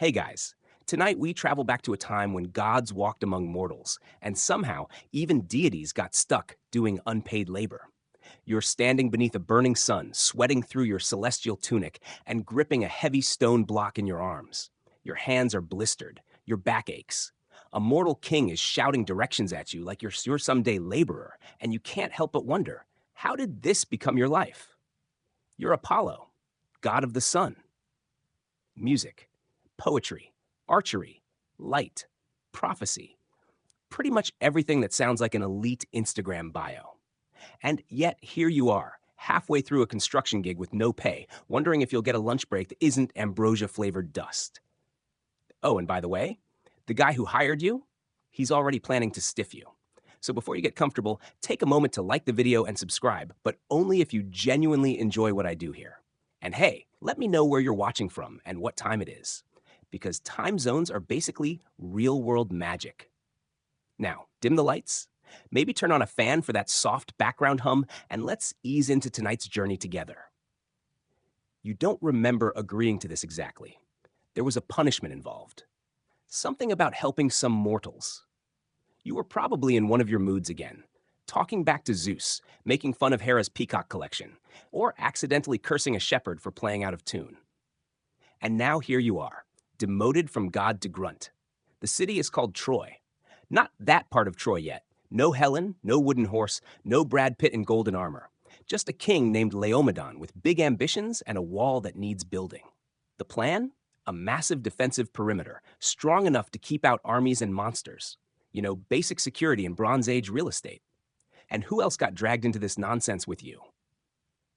Hey guys, tonight we travel back to a time when gods walked among mortals, and somehow even deities got stuck doing unpaid labor. You're standing beneath a burning sun, sweating through your celestial tunic, and gripping a heavy stone block in your arms. Your hands are blistered, your back aches. A mortal king is shouting directions at you like you're someday laborer, and you can't help but wonder, how did this become your life? You're Apollo, god of the sun, music, poetry, archery, light, prophecy, pretty much everything that sounds like an elite Instagram bio. And yet, here you are, halfway through a construction gig with no pay, wondering if you'll get a lunch break that isn't ambrosia flavored dust. Oh, and by the way, the guy who hired you, he's already planning to stiff you. So before you get comfortable, take a moment to like the video and subscribe, but only if you genuinely enjoy what I do here. And hey, let me know where you're watching from and what time it is, because time zones are basically real world magic. Now, dim the lights, maybe turn on a fan for that soft background hum, and let's ease into tonight's journey together. You don't remember agreeing to this exactly. There was a punishment involved. Something about helping some mortals. You were probably in one of your moods again, talking back to Zeus, making fun of Hera's peacock collection, or accidentally cursing a shepherd for playing out of tune. And now here you are, demoted from god to grunt. The city is called Troy. Not that part of Troy yet. No Helen, no wooden horse, no Brad Pitt in golden armor. Just a king named Laomedon with big ambitions and a wall that needs building. The plan? A massive defensive perimeter, strong enough to keep out armies and monsters. You know, basic security in Bronze Age real estate. And who else got dragged into this nonsense with you?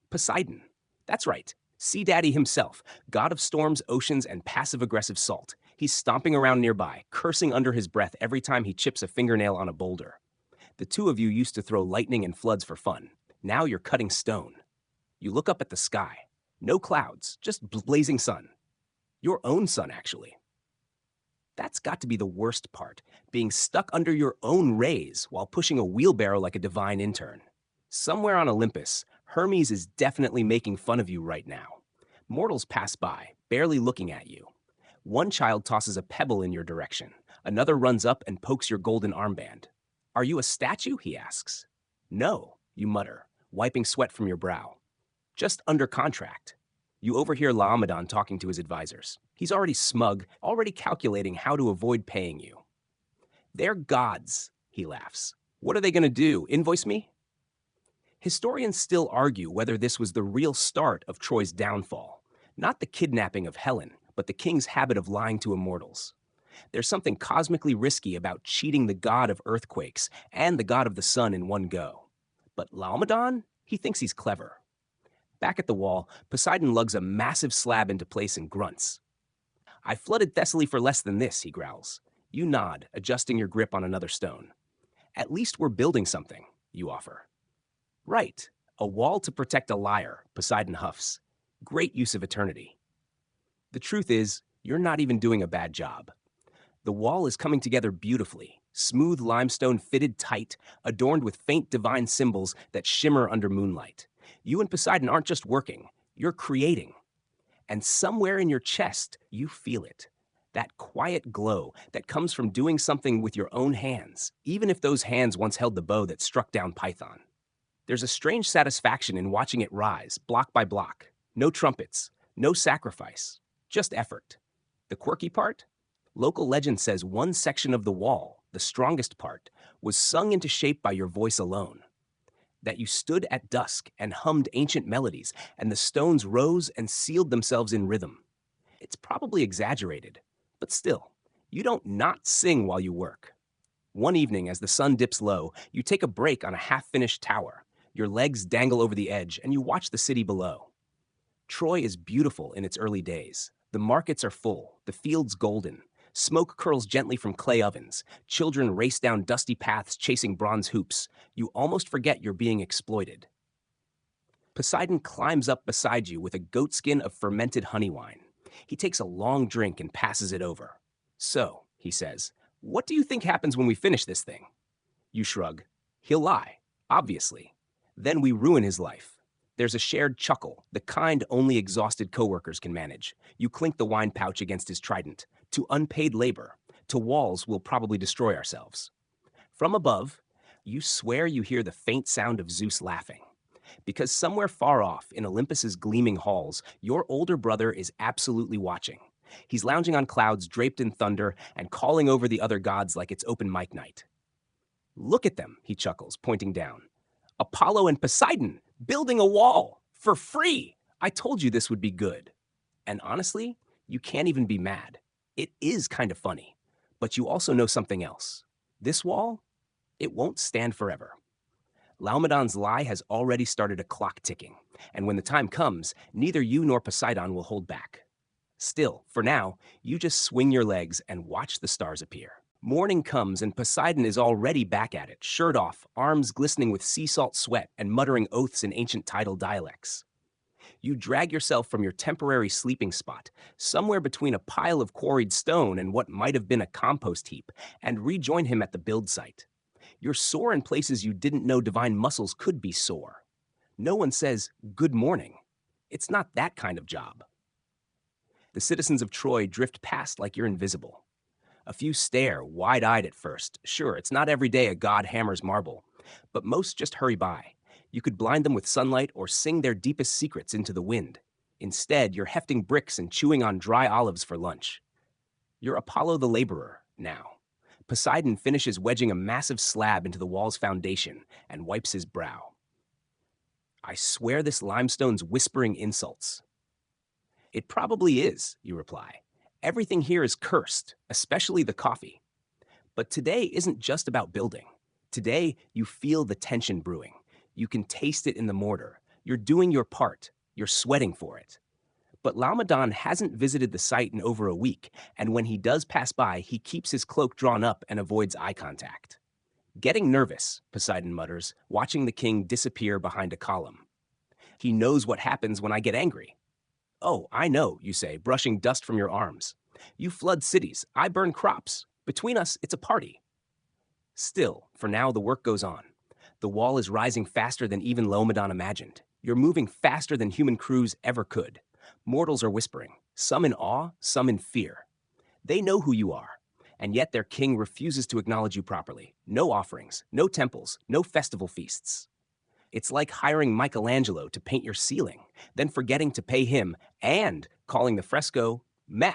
Poseidon. That's right. Sea Daddy himself, god of storms, oceans, and passive-aggressive salt. He's stomping around nearby, cursing under his breath every time he chips a fingernail on a boulder. The two of you used to throw lightning and floods for fun. Now you're cutting stone. You look up at the sky. No clouds, just blazing sun. Your own sun, actually. That's got to be the worst part, being stuck under your own rays while pushing a wheelbarrow like a divine intern. Somewhere on Olympus, Hermes is definitely making fun of you right now. Mortals pass by, barely looking at you. One child tosses a pebble in your direction. Another runs up and pokes your golden armband. Are you a statue? He asks. No, you mutter, wiping sweat from your brow. Just under contract. You overhear Laomedon talking to his advisors. He's already smug, already calculating how to avoid paying you. They're gods, he laughs. What are they going to do, invoice me? Historians still argue whether this was the real start of Troy's downfall. Not the kidnapping of Helen, but the king's habit of lying to immortals. There's something cosmically risky about cheating the god of earthquakes and the god of the sun in one go. But Laomedon? He thinks he's clever. Back at the wall, Poseidon lugs a massive slab into place and grunts. I flooded Thessaly for less than this, he growls. You nod, adjusting your grip on another stone. At least we're building something, you offer. Right, a wall to protect a liar, Poseidon huffs. Great use of eternity. The truth is, you're not even doing a bad job. The wall is coming together beautifully, smooth limestone fitted tight, adorned with faint divine symbols that shimmer under moonlight. You and Poseidon aren't just working, you're creating. And somewhere in your chest, you feel it. That quiet glow that comes from doing something with your own hands, even if those hands once held the bow that struck down Python. There's a strange satisfaction in watching it rise, block by block. No trumpets, no sacrifice, just effort. The quirky part? Local legend says one section of the wall, the strongest part, was sung into shape by your voice alone. That you stood at dusk and hummed ancient melodies, and the stones rose and sealed themselves in rhythm. It's probably exaggerated, but still, you don't not sing while you work. One evening, as the sun dips low, you take a break on a half-finished tower. Your legs dangle over the edge, and you watch the city below. Troy is beautiful in its early days. The markets are full, the fields golden. Smoke curls gently from clay ovens. Children race down dusty paths chasing bronze hoops. You almost forget you're being exploited. Poseidon climbs up beside you with a goatskin of fermented honey wine. He takes a long drink and passes it over. So, he says, what do you think happens when we finish this thing? You shrug. He'll lie, obviously. Then we ruin his life. There's a shared chuckle, the kind only exhausted coworkers can manage. You clink the wine pouch against his trident. to unpaid labor, to walls we'll probably destroy ourselves. From above, you swear you hear the faint sound of Zeus laughing. Because somewhere far off in Olympus's gleaming halls, your older brother is absolutely watching. He's lounging on clouds draped in thunder and calling over the other gods like it's open mic night. Look at them, he chuckles, pointing down. Apollo and Poseidon, building a wall, for free! I told you this would be good. And honestly, you can't even be mad. It is kind of funny. But you also know something else. This wall, it won't stand forever. Laomedon's lie has already started a clock ticking, and when the time comes, neither you nor Poseidon will hold back. Still, for now, you just swing your legs and watch the stars appear. Morning comes and Poseidon is already back at it, shirt off, arms glistening with sea salt sweat and muttering oaths in ancient tidal dialects. You drag yourself from your temporary sleeping spot, somewhere between a pile of quarried stone and what might have been a compost heap, and rejoin him at the build site. You're sore in places you didn't know divine muscles could be sore. No one says, "Good morning." It's not that kind of job. The citizens of Troy drift past like you're invisible. A few stare, wide-eyed at first. Sure, it's not every day a god hammers marble, but most just hurry by. You could blind them with sunlight or sing their deepest secrets into the wind. Instead, you're hefting bricks and chewing on dry olives for lunch. You're Apollo the laborer now. Poseidon finishes wedging a massive slab into the wall's foundation and wipes his brow. I swear this limestone's whispering insults. It probably is, you reply. Everything here is cursed, especially the coffee. But today isn't just about building. Today, you feel the tension brewing. You can taste it in the mortar. You're doing your part. You're sweating for it. But Laomedon hasn't visited the site in over a week, and when he does pass by, he keeps his cloak drawn up and avoids eye contact. Getting nervous, Poseidon mutters, watching the king disappear behind a column. He knows what happens when I get angry. Oh, I know, you say, brushing dust from your arms. You flood cities. I burn crops. Between us, it's a party. Still, for now, the work goes on. The wall is rising faster than even Laomedon imagined. You're moving faster than human crews ever could. Mortals are whispering, some in awe, some in fear. They know who you are, and yet their king refuses to acknowledge you properly. No offerings, no temples, no festival feasts. It's like hiring Michelangelo to paint your ceiling, then forgetting to pay him and calling the fresco meh.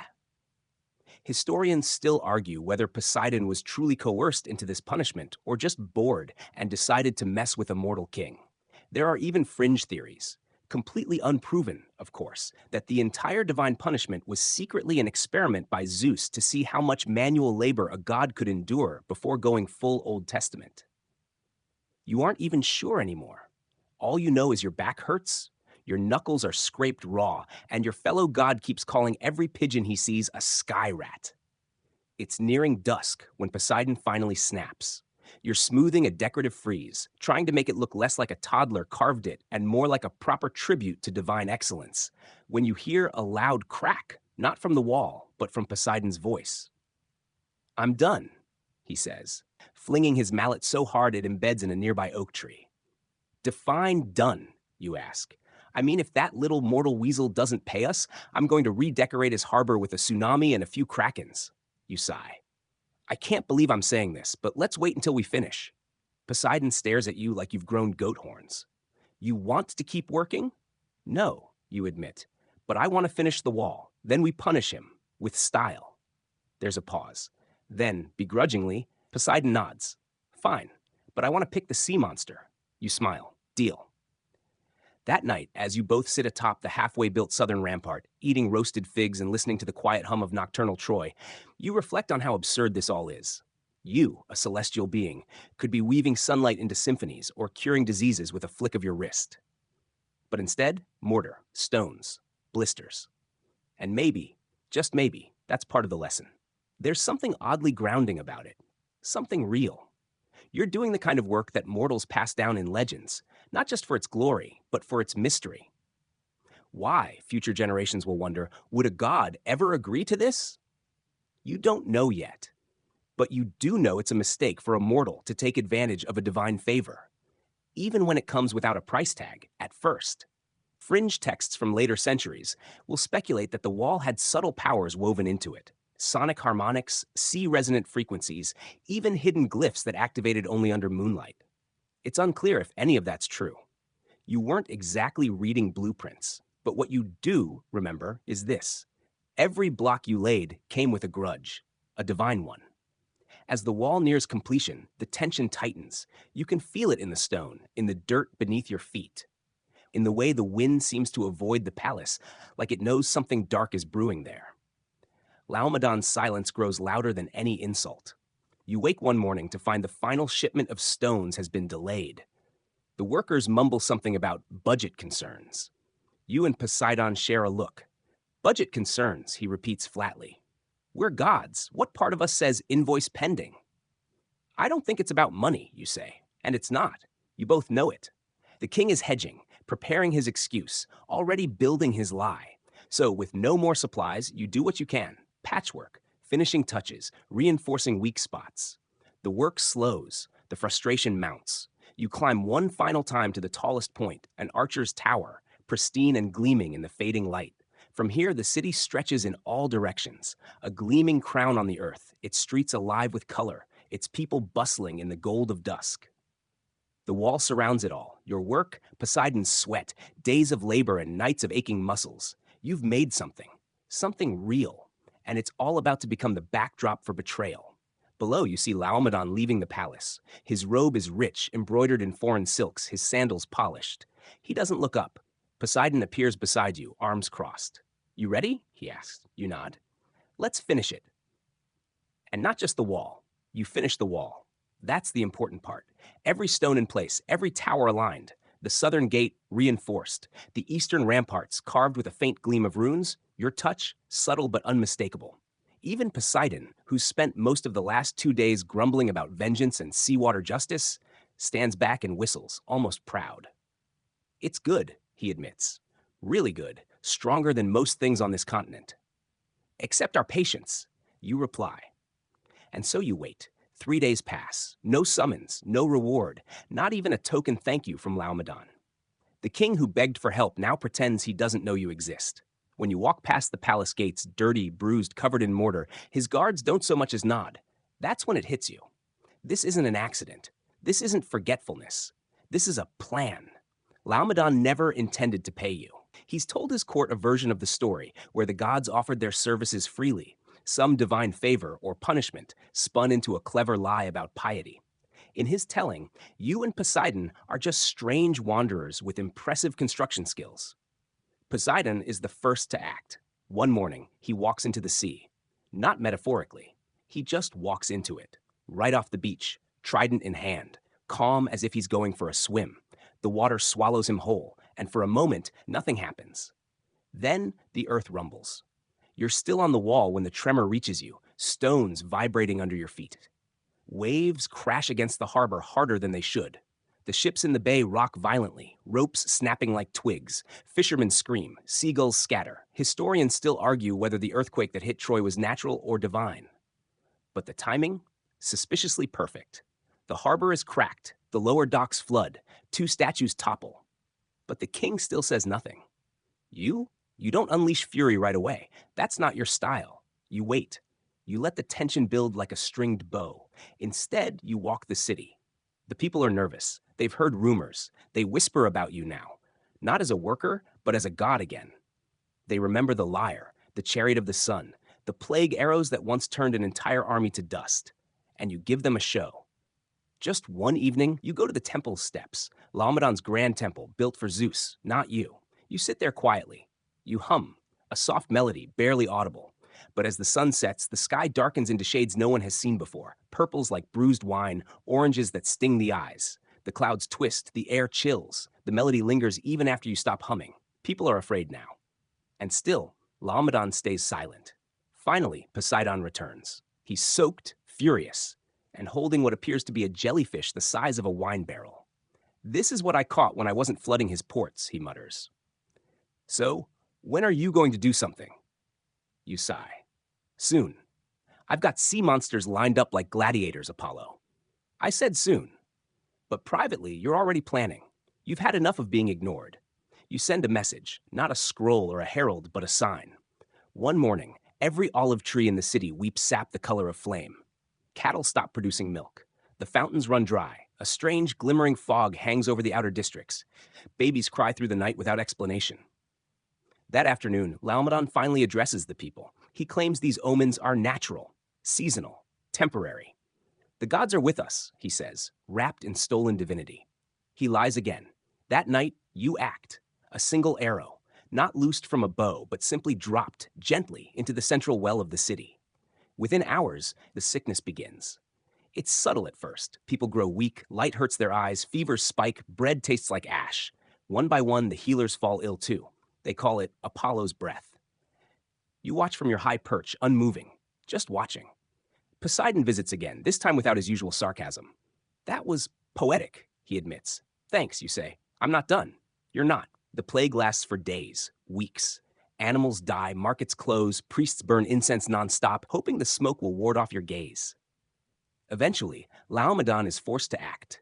Historians still argue whether Poseidon was truly coerced into this punishment or just bored and decided to mess with a mortal king. There are even fringe theories, completely unproven, of course, that the entire divine punishment was secretly an experiment by Zeus to see how much manual labor a god could endure before going full Old Testament. You aren't even sure anymore. All you know is your back hurts, your knuckles are scraped raw, and your fellow god keeps calling every pigeon he sees a sky rat. It's nearing dusk when Poseidon finally snaps. You're smoothing a decorative frieze, trying to make it look less like a toddler carved it and more like a proper tribute to divine excellence, when you hear a loud crack, not from the wall, but from Poseidon's voice. I'm done, he says, flinging his mallet so hard it embeds in a nearby oak tree. Define done, you ask. I mean, if that little mortal weasel doesn't pay us, I'm going to redecorate his harbor with a tsunami and a few krakens. You sigh. I can't believe I'm saying this, but let's wait until we finish. Poseidon stares at you like you've grown goat horns. You want to keep working? No, you admit. But I want to finish the wall. Then we punish him, with style. There's a pause. Then, begrudgingly, Poseidon nods. Fine, but I want to pick the sea monster. You smile. Deal. That night, as you both sit atop the halfway built southern rampart, eating roasted figs and listening to the quiet hum of nocturnal Troy, you reflect on how absurd this all is. You, a celestial being, could be weaving sunlight into symphonies or curing diseases with a flick of your wrist. But instead, mortar, stones, blisters. And maybe, just maybe, that's part of the lesson. There's something oddly grounding about it. Something real. You're doing the kind of work that mortals pass down in legends, not just for its glory, but for its mystery. Why, future generations will wonder, would a god ever agree to this? You don't know yet, but you do know it's a mistake for a mortal to take advantage of a divine favor, even when it comes without a price tag at first. Fringe texts from later centuries will speculate that the wall had subtle powers woven into it, Sonic harmonics, sea-resonant frequencies, even hidden glyphs that activated only under moonlight. It's unclear if any of that's true. You weren't exactly reading blueprints, but what you do remember is this. Every block you laid came with a grudge, a divine one. As the wall nears completion, the tension tightens. You can feel it in the stone, in the dirt beneath your feet, in the way the wind seems to avoid the palace, like it knows something dark is brewing there. Laomedon's silence grows louder than any insult. You wake one morning to find the final shipment of stones has been delayed. The workers mumble something about budget concerns. You and Poseidon share a look. Budget concerns, he repeats flatly. We're gods. What part of us says invoice pending? I don't think it's about money, you say. And it's not. You both know it. The king is hedging, preparing his excuse, already building his lie. So, with no more supplies, you do what you can. Patchwork, finishing touches, reinforcing weak spots. The work slows, the frustration mounts. You climb one final time to the tallest point, an archer's tower, pristine and gleaming in the fading light. From here, the city stretches in all directions, a gleaming crown on the earth, its streets alive with color, its people bustling in the gold of dusk. The wall surrounds it all, your work, Poseidon's sweat, days of labor and nights of aching muscles. You've made something, something real, and it's all about to become the backdrop for betrayal. Below, you see Laomedon leaving the palace. His robe is rich, embroidered in foreign silks, his sandals polished. He doesn't look up. Poseidon appears beside you, arms crossed. You ready? He asks. You nod. Let's finish it. And not just the wall. You finish the wall. That's the important part. Every stone in place, every tower aligned, the southern gate reinforced, the eastern ramparts carved with a faint gleam of runes, your touch subtle but unmistakable. Even Poseidon, who's spent most of the last 2 days grumbling about vengeance and seawater justice, stands back and whistles, almost proud. It's good, he admits. Really good, stronger than most things on this continent. Except our patience, you reply. And so you wait. 3 days pass. No summons, no reward, not even a token thank you from Laomedon. The king who begged for help now pretends he doesn't know you exist. When you walk past the palace gates, dirty, bruised, covered in mortar, his guards don't so much as nod. That's when it hits you. This isn't an accident. This isn't forgetfulness. This is a plan. Laomedon never intended to pay you. He's told his court a version of the story where the gods offered their services freely, some divine favor or punishment spun into a clever lie about piety. In his telling, you and Poseidon are just strange wanderers with impressive construction skills. Poseidon is the first to act. One morning, he walks into the sea. Not metaphorically. He just walks into it. Right off the beach, trident in hand, calm as if he's going for a swim. The water swallows him whole, and for a moment, nothing happens. Then the earth rumbles. You're still on the wall when the tremor reaches you, stones vibrating under your feet. Waves crash against the harbor harder than they should. The ships in the bay rock violently, ropes snapping like twigs. Fishermen scream, seagulls scatter. Historians still argue whether the earthquake that hit Troy was natural or divine. But the timing? Suspiciously perfect. The harbor is cracked, the lower docks flood, 2 statues topple. But the king still says nothing. You don't unleash fury right away. That's not your style. You wait. You let the tension build like a stringed bow. Instead, you walk the city. The people are nervous. They've heard rumors. They whisper about you now. Not as a worker, but as a god again. They remember the lyre, the chariot of the sun, the plague arrows that once turned an entire army to dust. And you give them a show. Just one evening, you go to the temple steps, Laomedon's grand temple, built for Zeus, not you. You sit there quietly. You hum, a soft melody, barely audible. But as the sun sets, the sky darkens into shades no one has seen before. Purples like bruised wine, oranges that sting the eyes. The clouds twist, the air chills. The melody lingers even after you stop humming. People are afraid now. And still, Laomedon stays silent. Finally, Poseidon returns. He's soaked, furious, and holding what appears to be a jellyfish the size of a wine barrel. This is what I caught when I wasn't flooding his ports, he mutters. So, when are you going to do something? You sigh. Soon. I've got sea monsters lined up like gladiators, Apollo. I said soon. But privately, you're already planning. You've had enough of being ignored. You send a message, not a scroll or a herald, but a sign. One morning, Every olive tree in the city weeps sap the color of flame. Cattle stop producing milk. The fountains run dry. A strange, glimmering fog hangs over the outer districts. Babies cry through the night without explanation. That afternoon, Laomedon finally addresses the people. He claims these omens are natural, seasonal, temporary. The gods are with us, he says, wrapped in stolen divinity. He lies again. That night, you act. A single arrow, not loosed from a bow, but simply dropped gently into the central well of the city. Within hours, the sickness begins. It's subtle at first. People grow weak, light hurts their eyes, fevers spike, bread tastes like ash. One by one, the healers fall ill too. They call it Apollo's breath. You watch from your high perch, unmoving, just watching. Poseidon visits again, this time without his usual sarcasm. That was poetic, he admits. Thanks, you say. I'm not done. You're not. The plague lasts for days, weeks. Animals die, markets close, priests burn incense nonstop, hoping the smoke will ward off your gaze. Eventually, Laomedon is forced to act.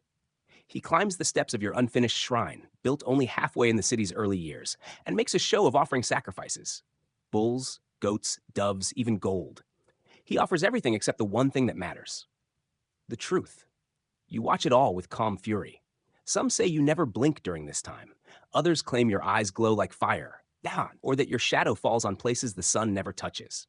He climbs the steps of your unfinished shrine, built only halfway in the city's early years, and makes a show of offering sacrifices. Bulls, goats, doves, even gold. He offers everything except the one thing that matters. The truth. You watch it all with calm fury. Some say you never blink during this time. Others claim your eyes glow like fire, or that your shadow falls on places the sun never touches.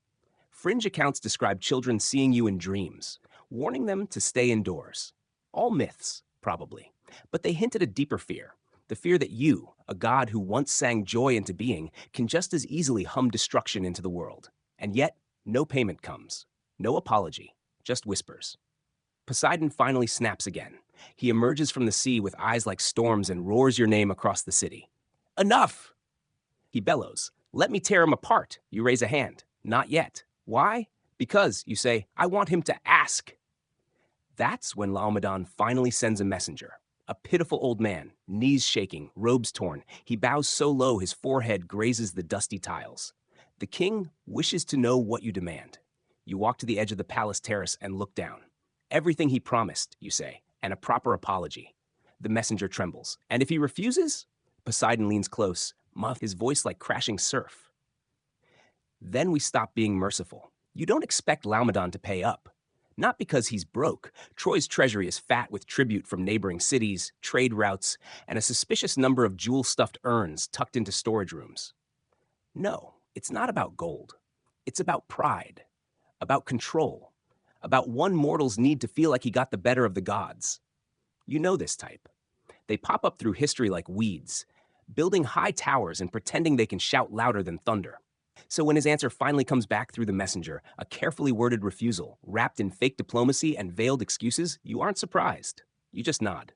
Fringe accounts describe children seeing you in dreams, warning them to stay indoors. All myths, probably. But they hint at a deeper fear. The fear that you, a god who once sang joy into being, can just as easily hum destruction into the world. And yet, no payment comes. No apology. Just whispers. Poseidon finally snaps again. He emerges from the sea with eyes like storms and roars your name across the city. Enough! He bellows. Let me tear him apart. You raise a hand. Not yet. Why? Because, you say, I want him to ask. That's when Laomedon finally sends a messenger. A pitiful old man, knees shaking, robes torn. He bows so low his forehead grazes the dusty tiles. The king wishes to know what you demand. You walk to the edge of the palace terrace and look down. Everything he promised, you say, and a proper apology. The messenger trembles. And if he refuses? Poseidon leans close, his voice like crashing surf. Then we stop being merciful. You don't expect Laomedon to pay up. Not because he's broke. Troy's treasury is fat with tribute from neighboring cities, trade routes, and a suspicious number of jewel-stuffed urns tucked into storage rooms. No, it's not about gold. It's about pride, about control, about one mortal's need to feel like he got the better of the gods. You know this type. They pop up through history like weeds, building high towers and pretending they can shout louder than thunder. So when his answer finally comes back through the messenger, a carefully worded refusal, wrapped in fake diplomacy and veiled excuses, you aren't surprised. You just nod.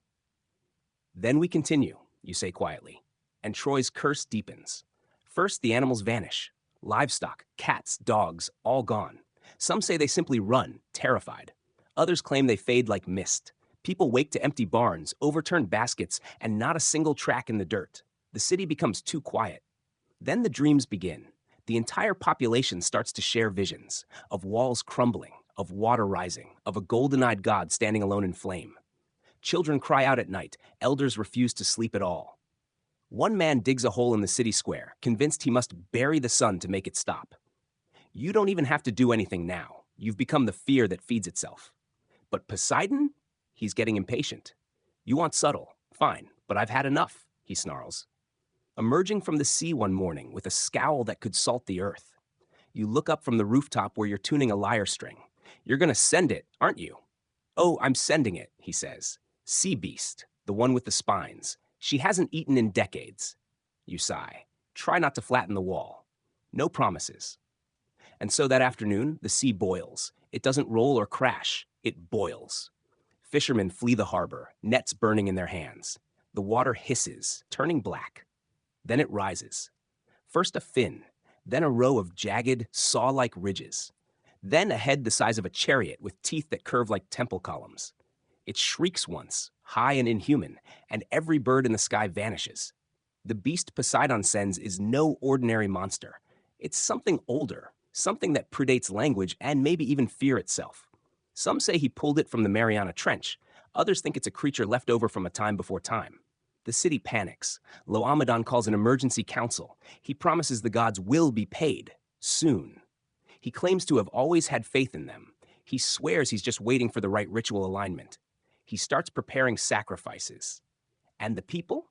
Then we continue, you say quietly, and Troy's curse deepens. First, the animals vanish. Livestock, cats, dogs, all gone. Some say they simply run, terrified. Others claim they fade like mist. People wake to empty barns, overturned baskets, and not a single track in the dirt. The city becomes too quiet. Then the dreams begin. The entire population starts to share visions of walls crumbling, of water rising, of a golden-eyed god standing alone in flame. Children cry out at night. Elders refuse to sleep at all. One man digs a hole in the city square, convinced he must bury the sun to make it stop. You don't even have to do anything now. You've become the fear that feeds itself. But Poseidon? He's getting impatient. You want subtle. Fine, but I've had enough, he snarls. Emerging from the sea one morning with a scowl that could salt the earth. You look up from the rooftop where you're tuning a lyre string. You're gonna send it, aren't you? Oh, I'm sending it, he says. Sea beast, the one with the spines. She hasn't eaten in decades. You sigh. Try not to flatten the wall. No promises. And so that afternoon, the sea boils. It doesn't roll or crash. It boils. Fishermen flee the harbor, nets burning in their hands. The water hisses, turning black. Then it rises. First a fin, then a row of jagged, saw-like ridges. Then a head the size of a chariot with teeth that curve like temple columns. It shrieks once, high and inhuman, and every bird in the sky vanishes. The beast Poseidon sends is no ordinary monster. It's something older, something that predates language and maybe even fear itself. Some say he pulled it from the Mariana Trench. Others think it's a creature left over from a time before time. The city panics. Laomedon calls an emergency council. He promises the gods will be paid, soon. He claims to have always had faith in them. He swears he's just waiting for the right ritual alignment. He starts preparing sacrifices. And the people?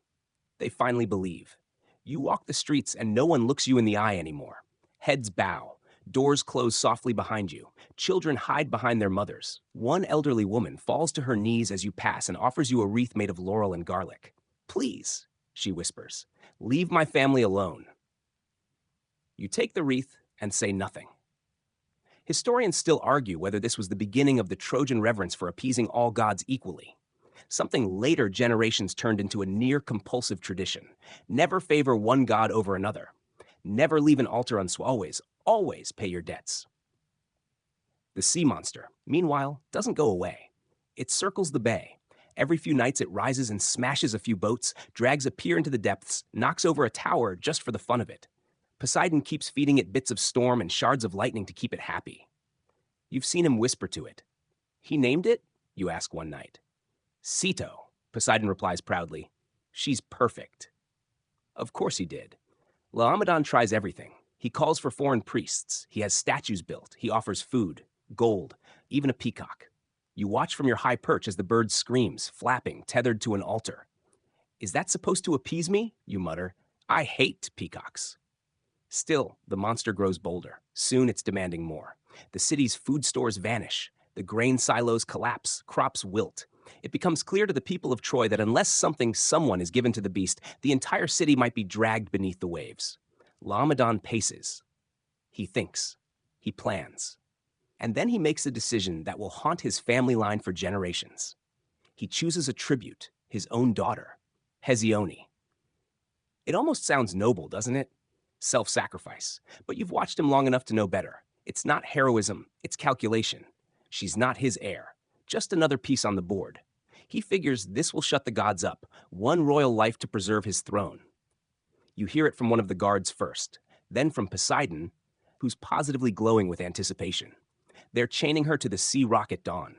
They finally believe. You walk the streets and no one looks you in the eye anymore. Heads bow. Doors close softly behind you. Children hide behind their mothers. One elderly woman falls to her knees as you pass and offers you a wreath made of laurel and garlic. Please, she whispers, leave my family alone. You take the wreath and say nothing. Historians still argue whether this was the beginning of the Trojan reverence for appeasing all gods equally. Something later generations turned into a near-compulsive tradition. Never favor one god over another. Never leave an altar unswallowed. Always pay your debts. The sea monster, meanwhile, doesn't go away. It circles the bay. Every few nights it rises and smashes a few boats, drags a pier into the depths, knocks over a tower just for the fun of it. Poseidon keeps feeding it bits of storm and shards of lightning to keep it happy. You've seen him whisper to it. He named it? You ask one night. Ceto, Poseidon replies proudly. She's perfect. Of course he did. Laomedon tries everything. He calls for foreign priests. He has statues built. He offers food, gold, even a peacock. You watch from your high perch as the bird screams, flapping, tethered to an altar. Is that supposed to appease me? You mutter. I hate peacocks. Still, the monster grows bolder. Soon it's demanding more. The city's food stores vanish. The grain silos collapse. Crops wilt. It becomes clear to the people of Troy that unless someone is given to the beast, the entire city might be dragged beneath the waves. Laomedon paces. He thinks. He plans. And then he makes a decision that will haunt his family line for generations. He chooses a tribute, his own daughter, Hesione. It almost sounds noble, doesn't it? Self-sacrifice. But you've watched him long enough to know better. It's not heroism, it's calculation. She's not his heir, just another piece on the board. He figures this will shut the gods up, one royal life to preserve his throne. You hear it from one of the guards first, then from Poseidon, who's positively glowing with anticipation. They're chaining her to the sea rock at dawn.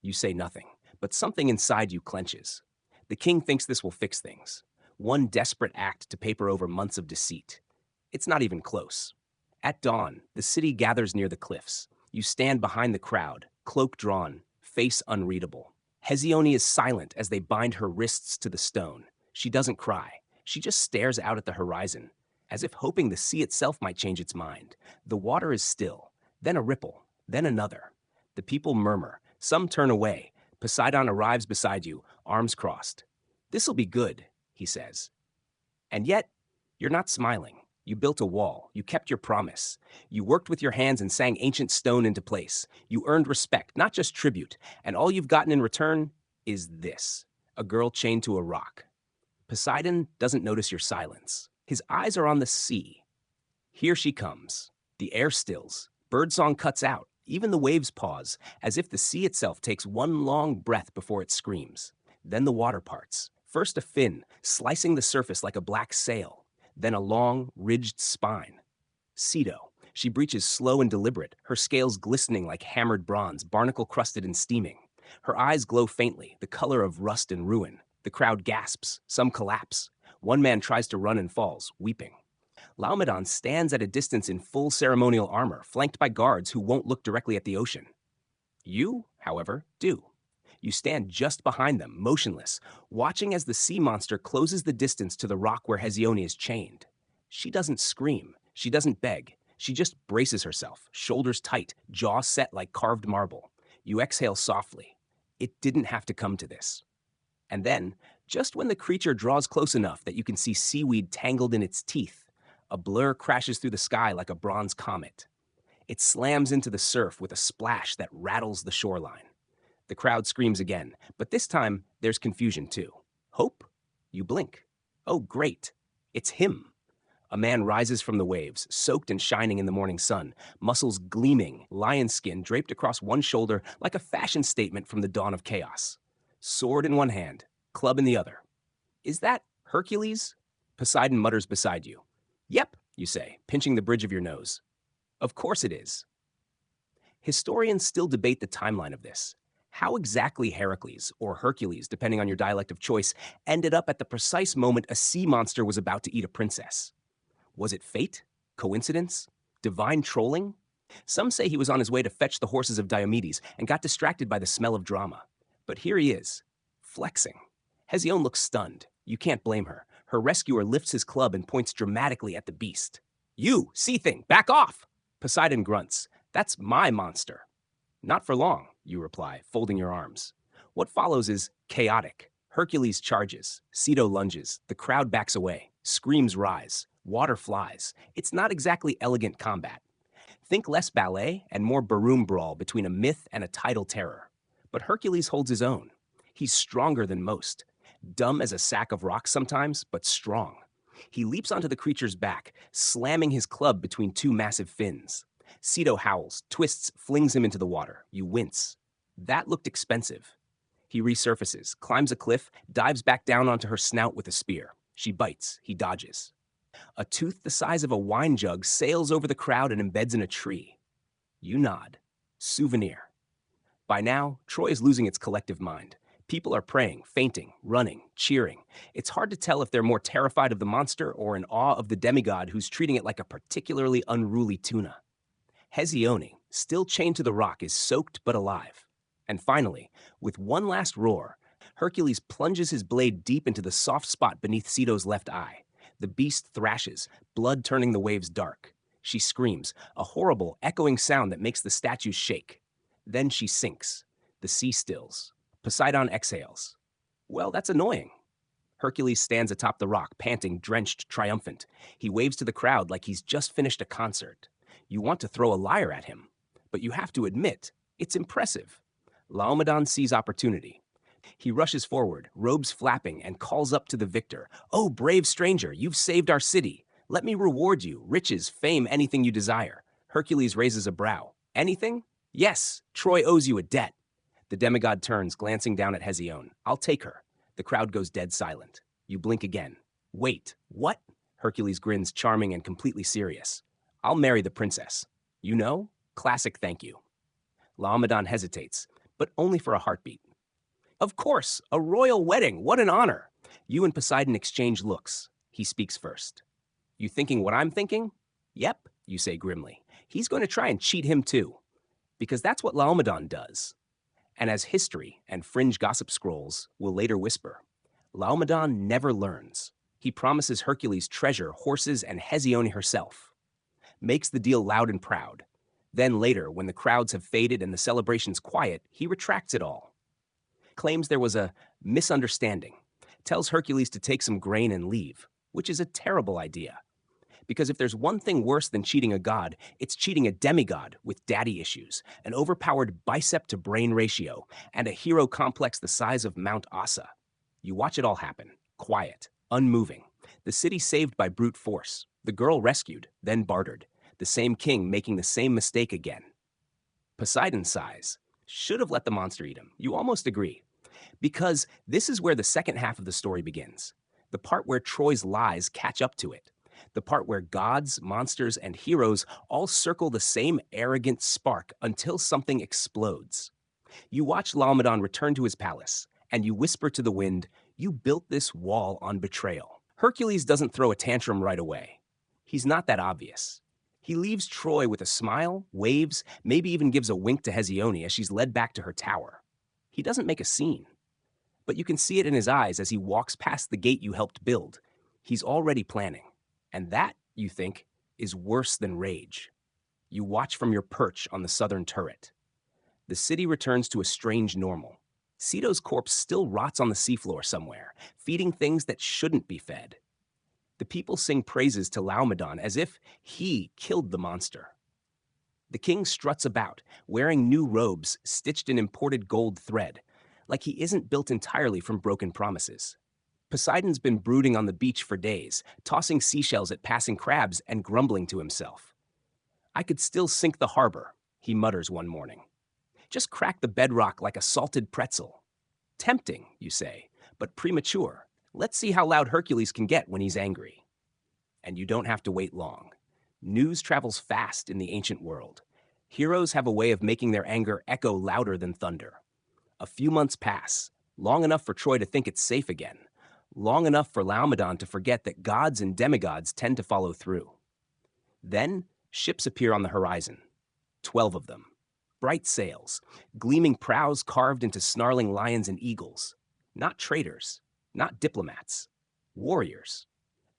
You say nothing, but something inside you clenches. The king thinks this will fix things. One desperate act to paper over months of deceit. It's not even close. At dawn, the city gathers near the cliffs. You stand behind the crowd, cloak drawn, face unreadable. Hesione is silent as they bind her wrists to the stone. She doesn't cry. She just stares out at the horizon, as if hoping the sea itself might change its mind. The water is still, then a ripple, then another. The people murmur. Some turn away. Poseidon arrives beside you, arms crossed. This'll be good, he says. And yet, you're not smiling. You built a wall. You kept your promise. You worked with your hands and sang ancient stone into place. You earned respect, not just tribute. And all you've gotten in return is this, a girl chained to a rock. Poseidon doesn't notice your silence. His eyes are on the sea. Here she comes. The air stills. Birdsong cuts out. Even the waves pause, as if the sea itself takes one long breath before it screams. Then the water parts. First a fin, slicing the surface like a black sail. Then a long, ridged spine. Ceto. She breaches slow and deliberate, her scales glistening like hammered bronze, barnacle-crusted and steaming. Her eyes glow faintly, the color of rust and ruin. The crowd gasps. Some collapse. One man tries to run and falls, weeping. Laomedon stands at a distance in full ceremonial armor, flanked by guards who won't look directly at the ocean. You, however, do. You stand just behind them, motionless, watching as the sea monster closes the distance to the rock where Hesione is chained. She doesn't scream. She doesn't beg. She just braces herself, shoulders tight, jaw set like carved marble. You exhale softly. It didn't have to come to this. And then, just when the creature draws close enough that you can see seaweed tangled in its teeth, a blur crashes through the sky like a bronze comet. It slams into the surf with a splash that rattles the shoreline. The crowd screams again, but this time there's confusion too. Hope? You blink. Oh, great. It's him. A man rises from the waves, soaked and shining in the morning sun, muscles gleaming, lion skin draped across one shoulder like a fashion statement from the dawn of chaos. Sword in one hand, club in the other. Is that Hercules? Poseidon mutters beside you. Yep, you say, pinching the bridge of your nose. Of course it is. Historians still debate the timeline of this. How exactly Heracles, or Hercules, depending on your dialect of choice, ended up at the precise moment a sea monster was about to eat a princess. Was it fate? Coincidence? Divine trolling? Some say he was on his way to fetch the horses of Diomedes and got distracted by the smell of drama. But here he is, flexing. Hesione looks stunned. You can't blame her. Her rescuer lifts his club and points dramatically at the beast. You, sea thing, back off! Poseidon grunts. That's my monster. Not for long, you reply, folding your arms. What follows is chaotic. Hercules charges. Ceto lunges. The crowd backs away. Screams rise. Water flies. It's not exactly elegant combat. Think less ballet and more baroom brawl between a myth and a tidal terror. But Hercules holds his own. He's stronger than most. Dumb as a sack of rocks sometimes, but strong. He leaps onto the creature's back, slamming his club between two massive fins. Ceto howls, twists, flings him into the water. You wince. That looked expensive. He resurfaces, climbs a cliff, dives back down onto her snout with a spear. She bites. He dodges. A tooth the size of a wine jug sails over the crowd and embeds in a tree. You nod. Souvenir. By now, Troy is losing its collective mind. People are praying, fainting, running, cheering. It's hard to tell if they're more terrified of the monster or in awe of the demigod who's treating it like a particularly unruly tuna. Hesione, still chained to the rock, is soaked but alive. And finally, with one last roar, Hercules plunges his blade deep into the soft spot beneath Ceto's left eye. The beast thrashes, blood turning the waves dark. She screams, a horrible, echoing sound that makes the statues shake. Then she sinks. The sea stills. Poseidon exhales. Well, that's annoying. Hercules stands atop the rock, panting, drenched, triumphant. He waves to the crowd like he's just finished a concert. You want to throw a lyre at him, but you have to admit, it's impressive. Laomedon sees opportunity. He rushes forward, robes flapping, and calls up to the victor. Oh, brave stranger, you've saved our city. Let me reward you, riches, fame, anything you desire. Hercules raises a brow. Anything? Yes, Troy owes you a debt. The demigod turns, glancing down at Hesione. I'll take her. The crowd goes dead silent. You blink again. Wait, what? Hercules grins, charming and completely serious. I'll marry the princess. You know? Classic thank you. Laomedon hesitates, but only for a heartbeat. Of course, a royal wedding. What an honor. You and Poseidon exchange looks. He speaks first. You thinking what I'm thinking? Yep, you say grimly. He's going to try and cheat him too. Because that's what Laomedon does. And as history and fringe gossip scrolls will later whisper, Laomedon never learns. He promises Hercules treasure, horses, and Hesione herself. Makes the deal loud and proud. Then later, when the crowds have faded and the celebration's quiet, he retracts it all. Claims there was a misunderstanding. Tells Hercules to take some grain and leave, which is a terrible idea. Because if there's one thing worse than cheating a god, it's cheating a demigod with daddy issues, an overpowered bicep-to-brain ratio, and a hero complex the size of Mount Ossa. You watch it all happen, quiet, unmoving. The city saved by brute force, the girl rescued, then bartered, the same king making the same mistake again. Poseidon sighs. Should have let the monster eat him. You almost agree. Because this is where the second half of the story begins. The part where Troy's lies catch up to it. The part where gods, monsters, and heroes all circle the same arrogant spark until something explodes. You watch Laomedon return to his palace, and you whisper to the wind, you built this wall on betrayal. Hercules doesn't throw a tantrum right away. He's not that obvious. He leaves Troy with a smile, waves, maybe even gives a wink to Hesione as she's led back to her tower. He doesn't make a scene. But you can see it in his eyes as he walks past the gate you helped build. He's already planning. And that, you think, is worse than rage. You watch from your perch on the southern turret. The city returns to a strange normal. Ceto's corpse still rots on the seafloor somewhere, feeding things that shouldn't be fed. The people sing praises to Laomedon as if he killed the monster. The king struts about, wearing new robes stitched in imported gold thread, like he isn't built entirely from broken promises. Poseidon's been brooding on the beach for days, tossing seashells at passing crabs and grumbling to himself. I could still sink the harbor, he mutters one morning. Just crack the bedrock like a salted pretzel. Tempting, you say, but premature. Let's see how loud Hercules can get when he's angry. And you don't have to wait long. News travels fast in the ancient world. Heroes have a way of making their anger echo louder than thunder. A few months pass, long enough for Troy to think it's safe again. Long enough for Laomedon to forget that gods and demigods tend to follow through. Then, Ships appear on the horizon, 12 of them. Bright sails, gleaming prows carved into snarling lions and eagles. Not traitors, not diplomats, warriors.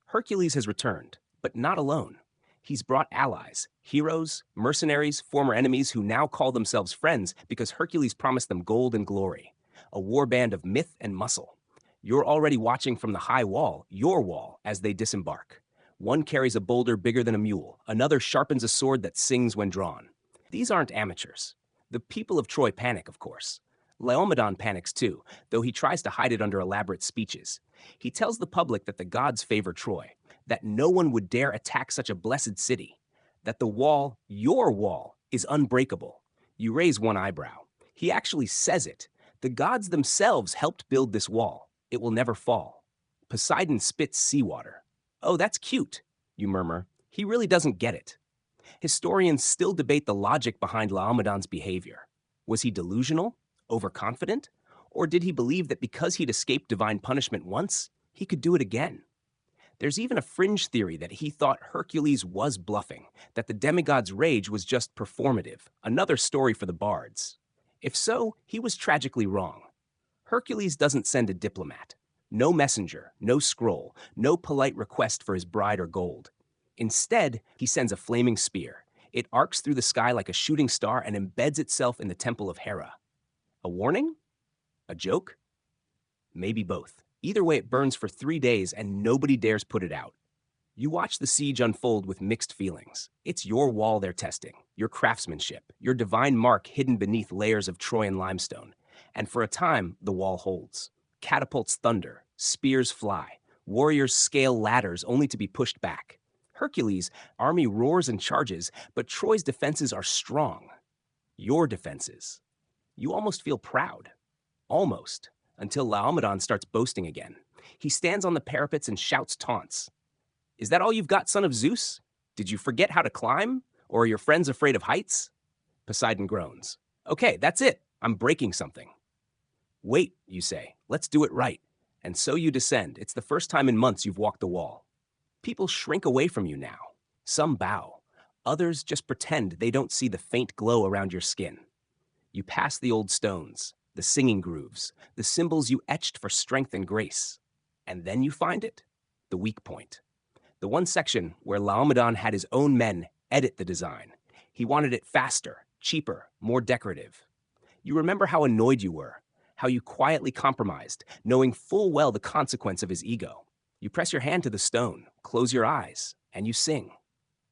Hercules has returned, but not alone. He's brought allies, heroes, mercenaries, former enemies who now call themselves friends because Hercules promised them gold and glory. A warband of myth and muscle. You're already watching from the high wall, your wall, as they disembark. One carries a boulder bigger than a mule, another sharpens a sword that sings when drawn. These aren't amateurs. The people of Troy panic, of course. Laomedon panics too, though he tries to hide it under elaborate speeches. He tells the public that the gods favor Troy, that no one would dare attack such a blessed city, that the wall, your wall, is unbreakable. You raise one eyebrow. He actually says it. The gods themselves helped build this wall. It will never fall. Poseidon spits seawater. Oh, that's cute, you murmur. He really doesn't get it. Historians still debate the logic behind Laomedon's behavior. Was he delusional, overconfident, or did he believe that because he'd escaped divine punishment once, he could do it again? There's even a fringe theory that he thought Hercules was bluffing, that the demigod's rage was just performative, another story for the bards. If so, he was tragically wrong. Hercules doesn't send a diplomat. No messenger, no scroll, no polite request for his bride or gold. Instead, he sends a flaming spear. It arcs through the sky like a shooting star and embeds itself in the temple of Hera. A warning? A joke? Maybe both. Either way, it burns for 3 days and nobody dares put it out. You watch the siege unfold with mixed feelings. It's your wall they're testing, your craftsmanship, your divine mark hidden beneath layers of Trojan limestone. And for a time, the wall holds. Catapults thunder, spears fly, warriors scale ladders only to be pushed back. Hercules' army roars and charges, but Troy's defenses are strong. Your defenses. You almost feel proud. Almost. Until Laomedon starts boasting again. He stands on the parapets and shouts taunts. Is that all you've got, son of Zeus? Did you forget how to climb? Or are your friends afraid of heights? Poseidon groans. Okay, that's it. I'm breaking something. Wait, you say. Let's do it right. And so you descend. It's the first time in months you've walked the wall. People shrink away from you now. Some bow. Others just pretend they don't see the faint glow around your skin. You pass the old stones, the singing grooves, the symbols you etched for strength and grace. And then you find it, the weak point. The one section where Laomedon had his own men edit the design. He wanted it faster, cheaper, more decorative. You remember how annoyed you were, how you quietly compromised, knowing full well the consequence of his ego. You press your hand to the stone, close your eyes, and you sing.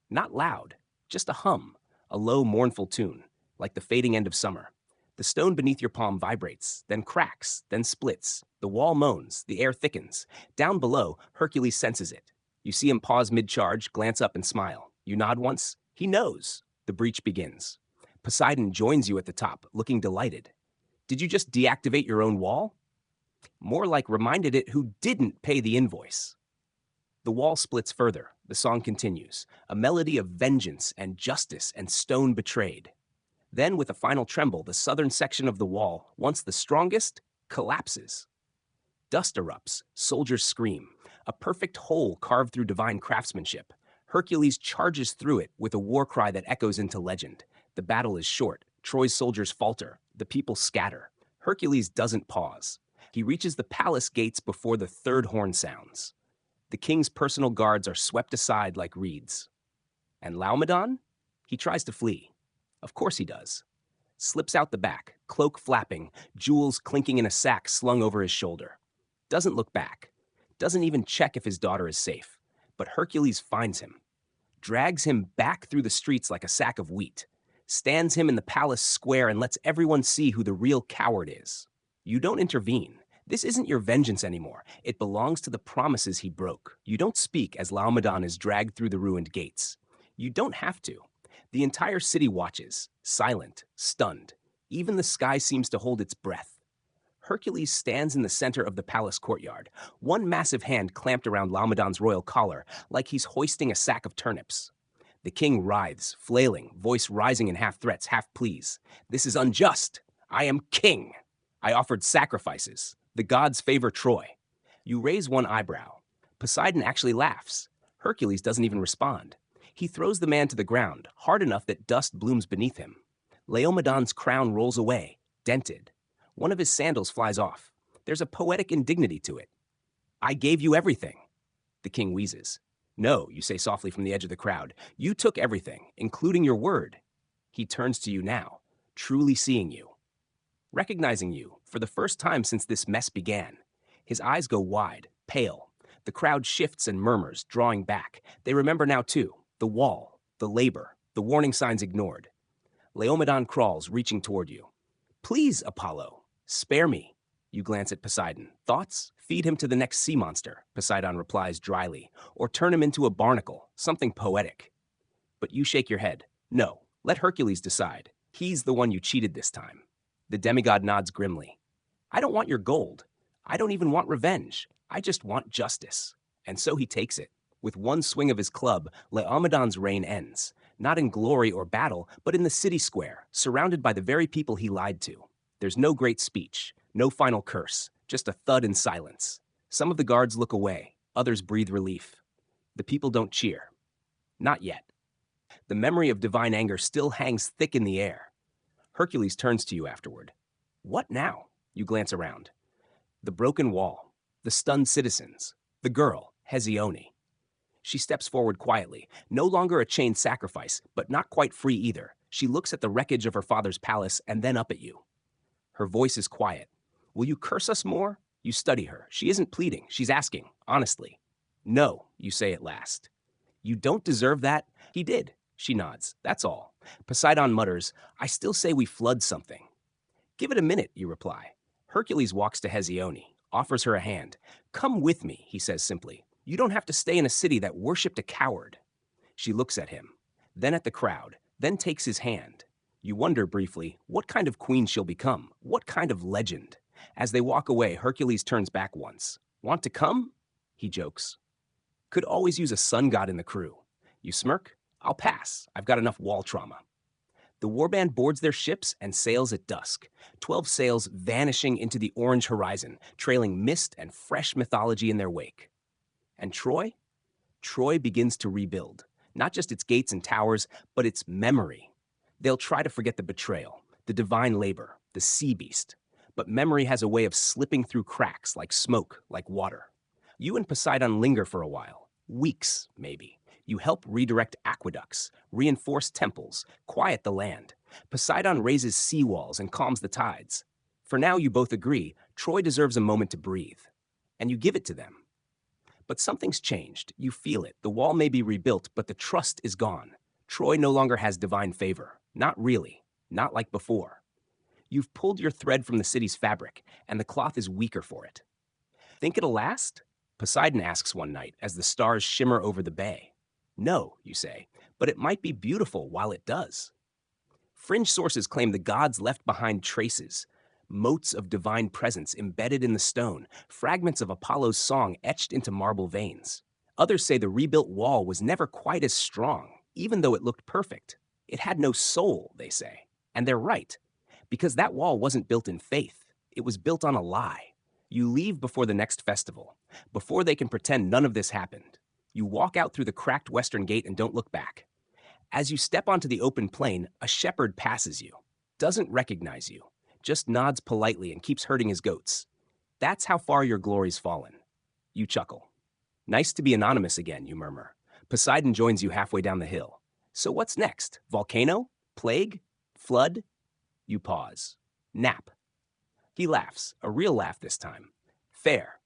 Not loud, just a hum, a low, mournful tune, like the fading end of summer. The stone beneath your palm vibrates, then cracks, then splits. The wall moans, the air thickens. Down below, Hercules senses it. You see him pause mid-charge, glance up and smile. You nod once. He knows. The breach begins. Poseidon joins you at the top, looking delighted. Did you just deactivate your own wall? More like reminded it who didn't pay the invoice. The wall splits further. The song continues, a melody of vengeance and justice and stone betrayed. Then, with a final tremble, the southern section of the wall, once the strongest, collapses. Dust erupts, soldiers scream, a perfect hole carved through divine craftsmanship. Hercules charges through it with a war cry that echoes into legend. The battle is short. Troy's soldiers falter. The people scatter. Hercules doesn't pause. He reaches the palace gates before the third horn sounds. The king's personal guards are swept aside like reeds. And Laomedon? He tries to flee. Of course he does. Slips out the back, cloak flapping, jewels clinking in a sack slung over his shoulder. Doesn't look back. Doesn't even check if his daughter is safe. But Hercules finds him. Drags him back through the streets like a sack of wheat. Stands him in the palace square and lets everyone see who the real coward is. You don't intervene. This isn't your vengeance anymore. It belongs to the promises he broke. You don't speak as Laomedon is dragged through the ruined gates. You don't have to. The entire city watches, silent, stunned. Even the sky seems to hold its breath. Hercules stands in the center of the palace courtyard, one massive hand clamped around Laomedon's royal collar, like he's hoisting a sack of turnips. The king writhes, flailing, voice rising in half threats, half pleas. This is unjust. I am king. I offered sacrifices. The gods favor Troy. You raise one eyebrow. Poseidon actually laughs. Hercules doesn't even respond. He throws the man to the ground, hard enough that dust blooms beneath him. Laomedon's crown rolls away, dented. One of his sandals flies off. There's a poetic indignity to it. I gave you everything. The king wheezes. No, you say softly from the edge of the crowd. You took everything, including your word. He turns to you now, truly seeing you, recognizing you for the first time since this mess began. His eyes go wide, pale. The crowd shifts and murmurs, drawing back. They remember now too, the wall, the labor, the warning signs ignored. Laomedon crawls, reaching toward you. Please, Apollo, spare me. You glance at Poseidon. Thoughts? Feed him to the next sea monster, Poseidon replies dryly, or turn him into a barnacle, something poetic. But you shake your head. No, let Hercules decide. He's the one you cheated this time. The demigod nods grimly. I don't want your gold. I don't even want revenge. I just want justice. And so he takes it. With one swing of his club, Laomedon's reign ends. Not in glory or battle, but in the city square, surrounded by the very people he lied to. There's no great speech, no final curse, just a thud and silence. Some of the guards look away, others breathe relief. The people don't cheer. Not yet. The memory of divine anger still hangs thick in the air. Hercules turns to you afterward. What now? You glance around. The broken wall, the stunned citizens, the girl, Hesione. She steps forward quietly, no longer a chained sacrifice, but not quite free either. She looks at the wreckage of her father's palace and then up at you. Her voice is quiet. Will you curse us more? You study her. She isn't pleading. She's asking, honestly. No, you say at last. You don't deserve that? He did. She nods. That's all. Poseidon mutters, I still say we flood something. Give it a minute, you reply. Hercules walks to Hesione, offers her a hand. Come with me, he says simply. You don't have to stay in a city that worshipped a coward. She looks at him, then at the crowd, then takes his hand. You wonder briefly what kind of queen she'll become, what kind of legend. As they walk away, Hercules turns back once. Want to come? He jokes. Could always use a sun god in the crew. You smirk? I'll pass. I've got enough wall trauma. The warband boards their ships and sails at dusk, 12 sails vanishing into the orange horizon, trailing mist and fresh mythology in their wake. And Troy? Troy begins to rebuild, not just its gates and towers, but its memory. They'll try to forget the betrayal, the divine labor, the sea beast. But memory has a way of slipping through cracks like smoke, like water. You and Poseidon linger for a while, weeks maybe. You help redirect aqueducts, reinforce temples, quiet the land. Poseidon raises seawalls and calms the tides. For now, you both agree, Troy deserves a moment to breathe. And you give it to them. But something's changed. You feel it. The wall may be rebuilt, but the trust is gone. Troy no longer has divine favor. Not really. Not like before. You've pulled your thread from the city's fabric, and the cloth is weaker for it. Think it'll last? Poseidon asks one night as the stars shimmer over the bay. No, you say, but it might be beautiful while it does. Fringe sources claim the gods left behind traces, motes of divine presence embedded in the stone, fragments of Apollo's song etched into marble veins. Others say the rebuilt wall was never quite as strong, even though it looked perfect. It had no soul, they say. And they're right, because that wall wasn't built in faith. It was built on a lie. You leave before the next festival, before they can pretend none of this happened. You walk out through the cracked western gate and don't look back. As you step onto the open plain, a shepherd passes you, doesn't recognize you, just nods politely and keeps herding his goats. That's how far your glory's fallen. You chuckle. Nice to be anonymous again, you murmur. Poseidon joins you halfway down the hill. So what's next? Volcano? Plague? Flood? You pause. Nap. He laughs, a real laugh this time. Fair.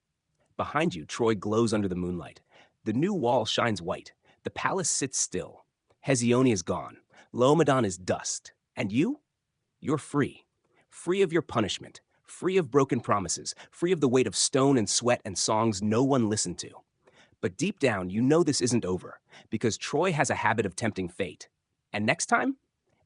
Behind you, Troy glows under the moonlight. The new wall shines white. The palace sits still. Hesione is gone. Laomedon is dust. And you? You're free. Free of your punishment. Free of broken promises. Free of the weight of stone and sweat and songs no one listened to. But deep down, you know this isn't over, because Troy has a habit of tempting fate. And next time,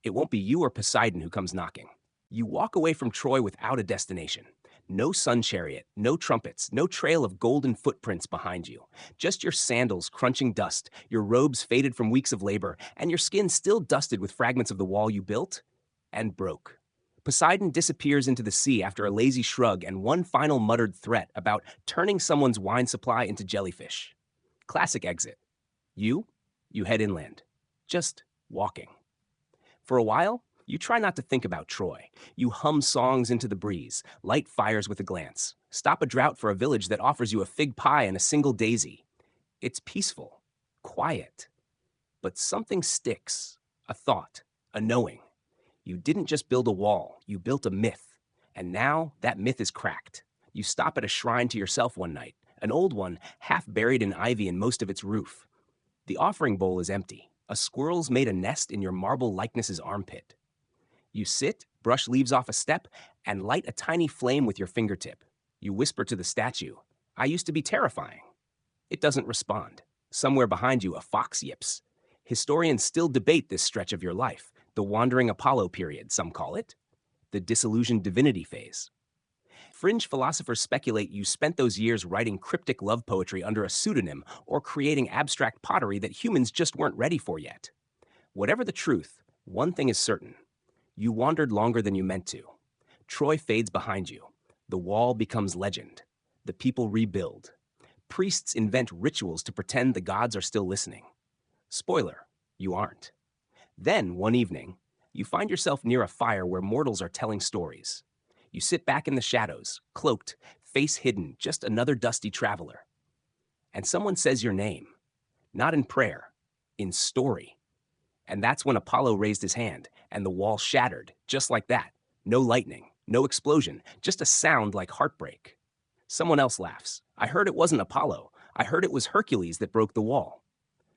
it won't be you or Poseidon who comes knocking. You walk away from Troy without a destination. No sun chariot, no trumpets, no trail of golden footprints behind you. Just your sandals crunching dust, your robes faded from weeks of labor, and your skin still dusted with fragments of the wall you built and broke. Poseidon disappears into the sea after a lazy shrug and one final muttered threat about turning someone's wine supply into jellyfish. Classic exit. You head inland. just walking. For a while, you try not to think about Troy. You hum songs into the breeze, light fires with a glance, stop a drought for a village that offers you a fig pie and a single daisy. It's peaceful, quiet, but something sticks, a thought, a knowing. You didn't just build a wall, you built a myth. And now that myth is cracked. You stop at a shrine to yourself one night, an old one, half buried in ivy and most of its roof. The offering bowl is empty. A squirrel's made a nest in your marble likeness's armpit. You sit, brush leaves off a step, and light a tiny flame with your fingertip. You whisper to the statue, "I used to be terrifying." It doesn't respond. Somewhere behind you, a fox yips. Historians still debate this stretch of your life, the wandering Apollo period, some call it, the disillusioned divinity phase. Fringe philosophers speculate you spent those years writing cryptic love poetry under a pseudonym or creating abstract pottery that humans just weren't ready for yet. Whatever the truth, one thing is certain. You wandered longer than you meant to. Troy fades behind you. The wall becomes legend. The people rebuild. Priests invent rituals to pretend the gods are still listening. Spoiler, you aren't. Then, one evening, you find yourself near a fire where mortals are telling stories. You sit back in the shadows, cloaked, face hidden, just another dusty traveler. And someone says your name, not in prayer, in story. And that's when Apollo raised his hand, and the wall shattered, just like that. No lightning, no explosion, just a sound like heartbreak. Someone else laughs. "I heard it wasn't Apollo. I heard it was Hercules that broke the wall."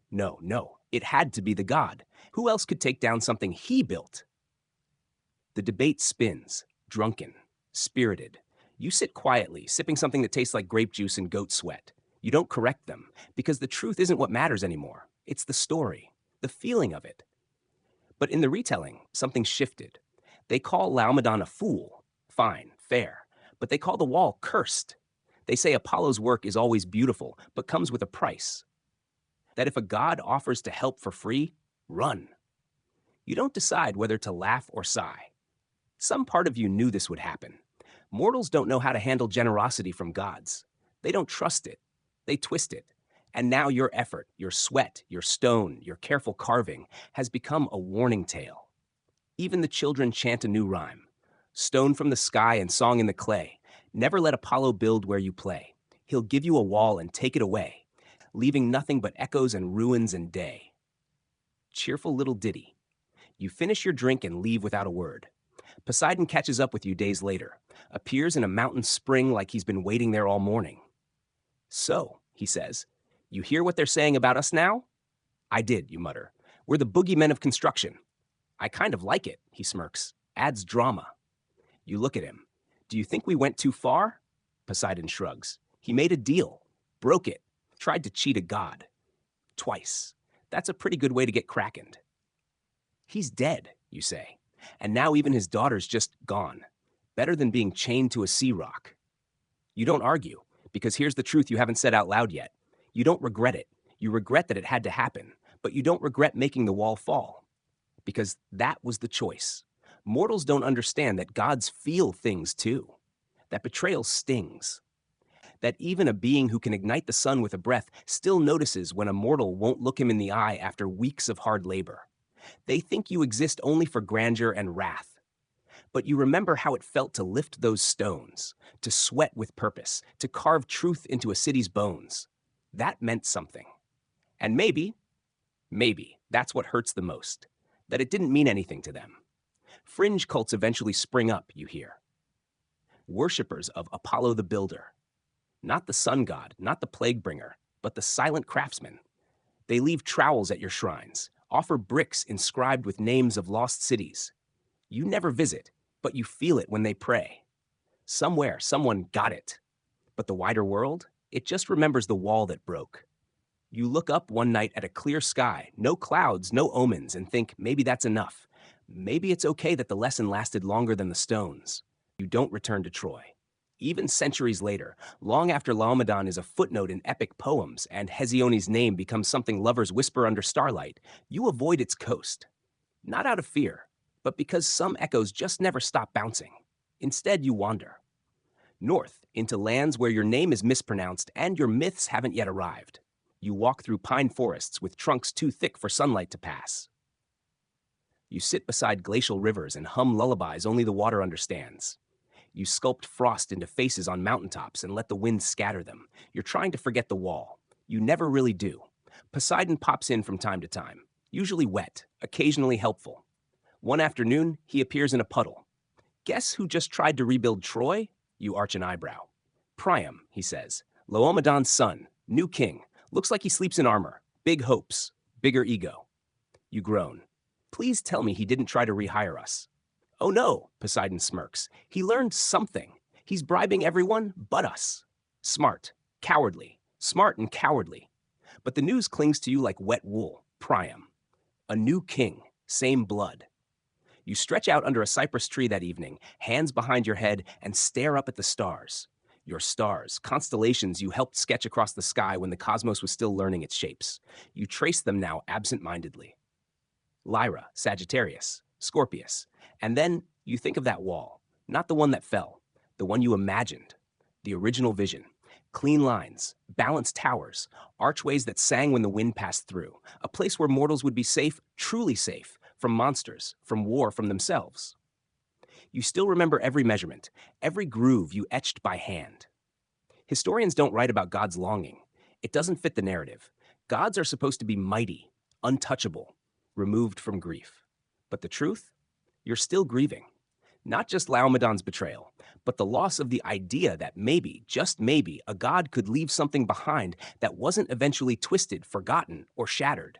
No, it had to be the god. Who else could take down something he built? The debate spins, drunken, spirited. You sit quietly, sipping something that tastes like grape juice and goat sweat. You don't correct them, because the truth isn't what matters anymore. It's the story, the feeling of it. But in the retelling, something shifted. They call Laomedon a fool. Fine, fair. But they call the wall cursed. They say Apollo's work is always beautiful, but comes with a price. That if a god offers to help for free, run. You don't decide whether to laugh or sigh. Some part of you knew this would happen. Mortals don't know how to handle generosity from gods. They don't trust it. They twist it. And now your effort, your sweat, your stone, your careful carving has become a warning tale. Even the children chant a new rhyme. Stone from the sky and song in the clay. Never let Apollo build where you play. He'll give you a wall and take it away, leaving nothing but echoes and ruins and day. Cheerful little ditty. You finish your drink and leave without a word. Poseidon catches up with you days later, appears in a mountain spring like he's been waiting there all morning. "So," he says, "you hear what they're saying about us now?" "I did," you mutter. "We're the boogeymen of construction." "I kind of like it," he smirks. "Adds drama." You look at him. "Do you think we went too far?" Poseidon shrugs. "He made a deal, broke it, tried to cheat a god. Twice. That's a pretty good way to get krakened." "He's dead," you say. "And now even his daughter's just gone. Better than being chained to a sea rock." You don't argue, because here's the truth you haven't said out loud yet. You don't regret it. You regret that it had to happen, but you don't regret making the wall fall. Because that was the choice. Mortals don't understand that gods feel things too. That betrayal stings. That even a being who can ignite the sun with a breath still notices when a mortal won't look him in the eye after weeks of hard labor. They think you exist only for grandeur and wrath. But you remember how it felt to lift those stones, to sweat with purpose, to carve truth into a city's bones. That meant something. And maybe, that's what hurts the most, that it didn't mean anything to them. Fringe cults eventually spring up, you hear. Worshippers of Apollo the Builder. Not the sun god, not the plague bringer, but the silent craftsman. They leave trowels at your shrines, offer bricks inscribed with names of lost cities. You never visit, but you feel it when they pray. Somewhere, someone got it. But the wider world, it just remembers the wall that broke. You look up one night at a clear sky, no clouds, no omens, and think maybe that's enough. Maybe it's okay that the lesson lasted longer than the stones. You don't return to Troy. Even centuries later, long after Laomedon is a footnote in epic poems and Hesione's name becomes something lovers whisper under starlight, you avoid its coast. Not out of fear, but because some echoes just never stop bouncing. Instead, you wander. North, into lands where your name is mispronounced and your myths haven't yet arrived. You walk through pine forests with trunks too thick for sunlight to pass. You sit beside glacial rivers and hum lullabies only the water understands. You sculpt frost into faces on mountaintops and let the wind scatter them. You're trying to forget the wall. You never really do. Poseidon pops in from time to time, usually wet, occasionally helpful. One afternoon, he appears in a puddle. Guess who just tried to rebuild Troy? You arch an eyebrow. Priam, he says. Laomedon's son, new king. Looks like he sleeps in armor. Big hopes, bigger ego. You groan. Please tell me he didn't try to rehire us. Oh no, Poseidon smirks. He learned something. He's bribing everyone but us. Smart, cowardly, smart and cowardly. But the news clings to you like wet wool. Priam. A new king, same blood. You stretch out under a cypress tree that evening, hands behind your head, and stare up at the stars. Your stars, constellations you helped sketch across the sky when the cosmos was still learning its shapes. You trace them now absent-mindedly. Lyra, Sagittarius, Scorpius. And then you think of that wall, not the one that fell, the one you imagined, the original vision. Clean lines, balanced towers, archways that sang when the wind passed through, a place where mortals would be safe, truly safe, from monsters, from war, from themselves. You still remember every measurement, every groove you etched by hand. Historians don't write about God's longing. It doesn't fit the narrative. Gods are supposed to be mighty, untouchable, removed from grief. But the truth? You're still grieving. Not just Laomedon's betrayal, but the loss of the idea that maybe, just maybe, a god could leave something behind that wasn't eventually twisted, forgotten, or shattered.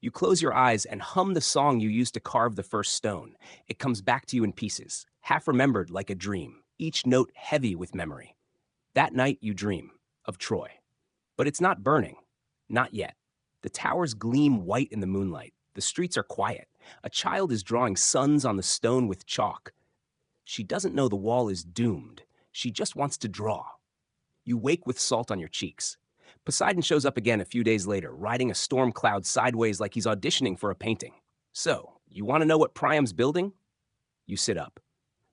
You close your eyes and hum the song you used to carve the first stone. It comes back to you in pieces, half remembered like a dream, each note heavy with memory. That night you dream of Troy. But it's not burning. Not yet. The towers gleam white in the moonlight. The streets are quiet. A child is drawing suns on the stone with chalk. She doesn't know the wall is doomed. She just wants to draw. You wake with salt on your cheeks. Poseidon shows up again a few days later, riding a storm cloud sideways like he's auditioning for a painting. So, you want to know what Priam's building? You sit up.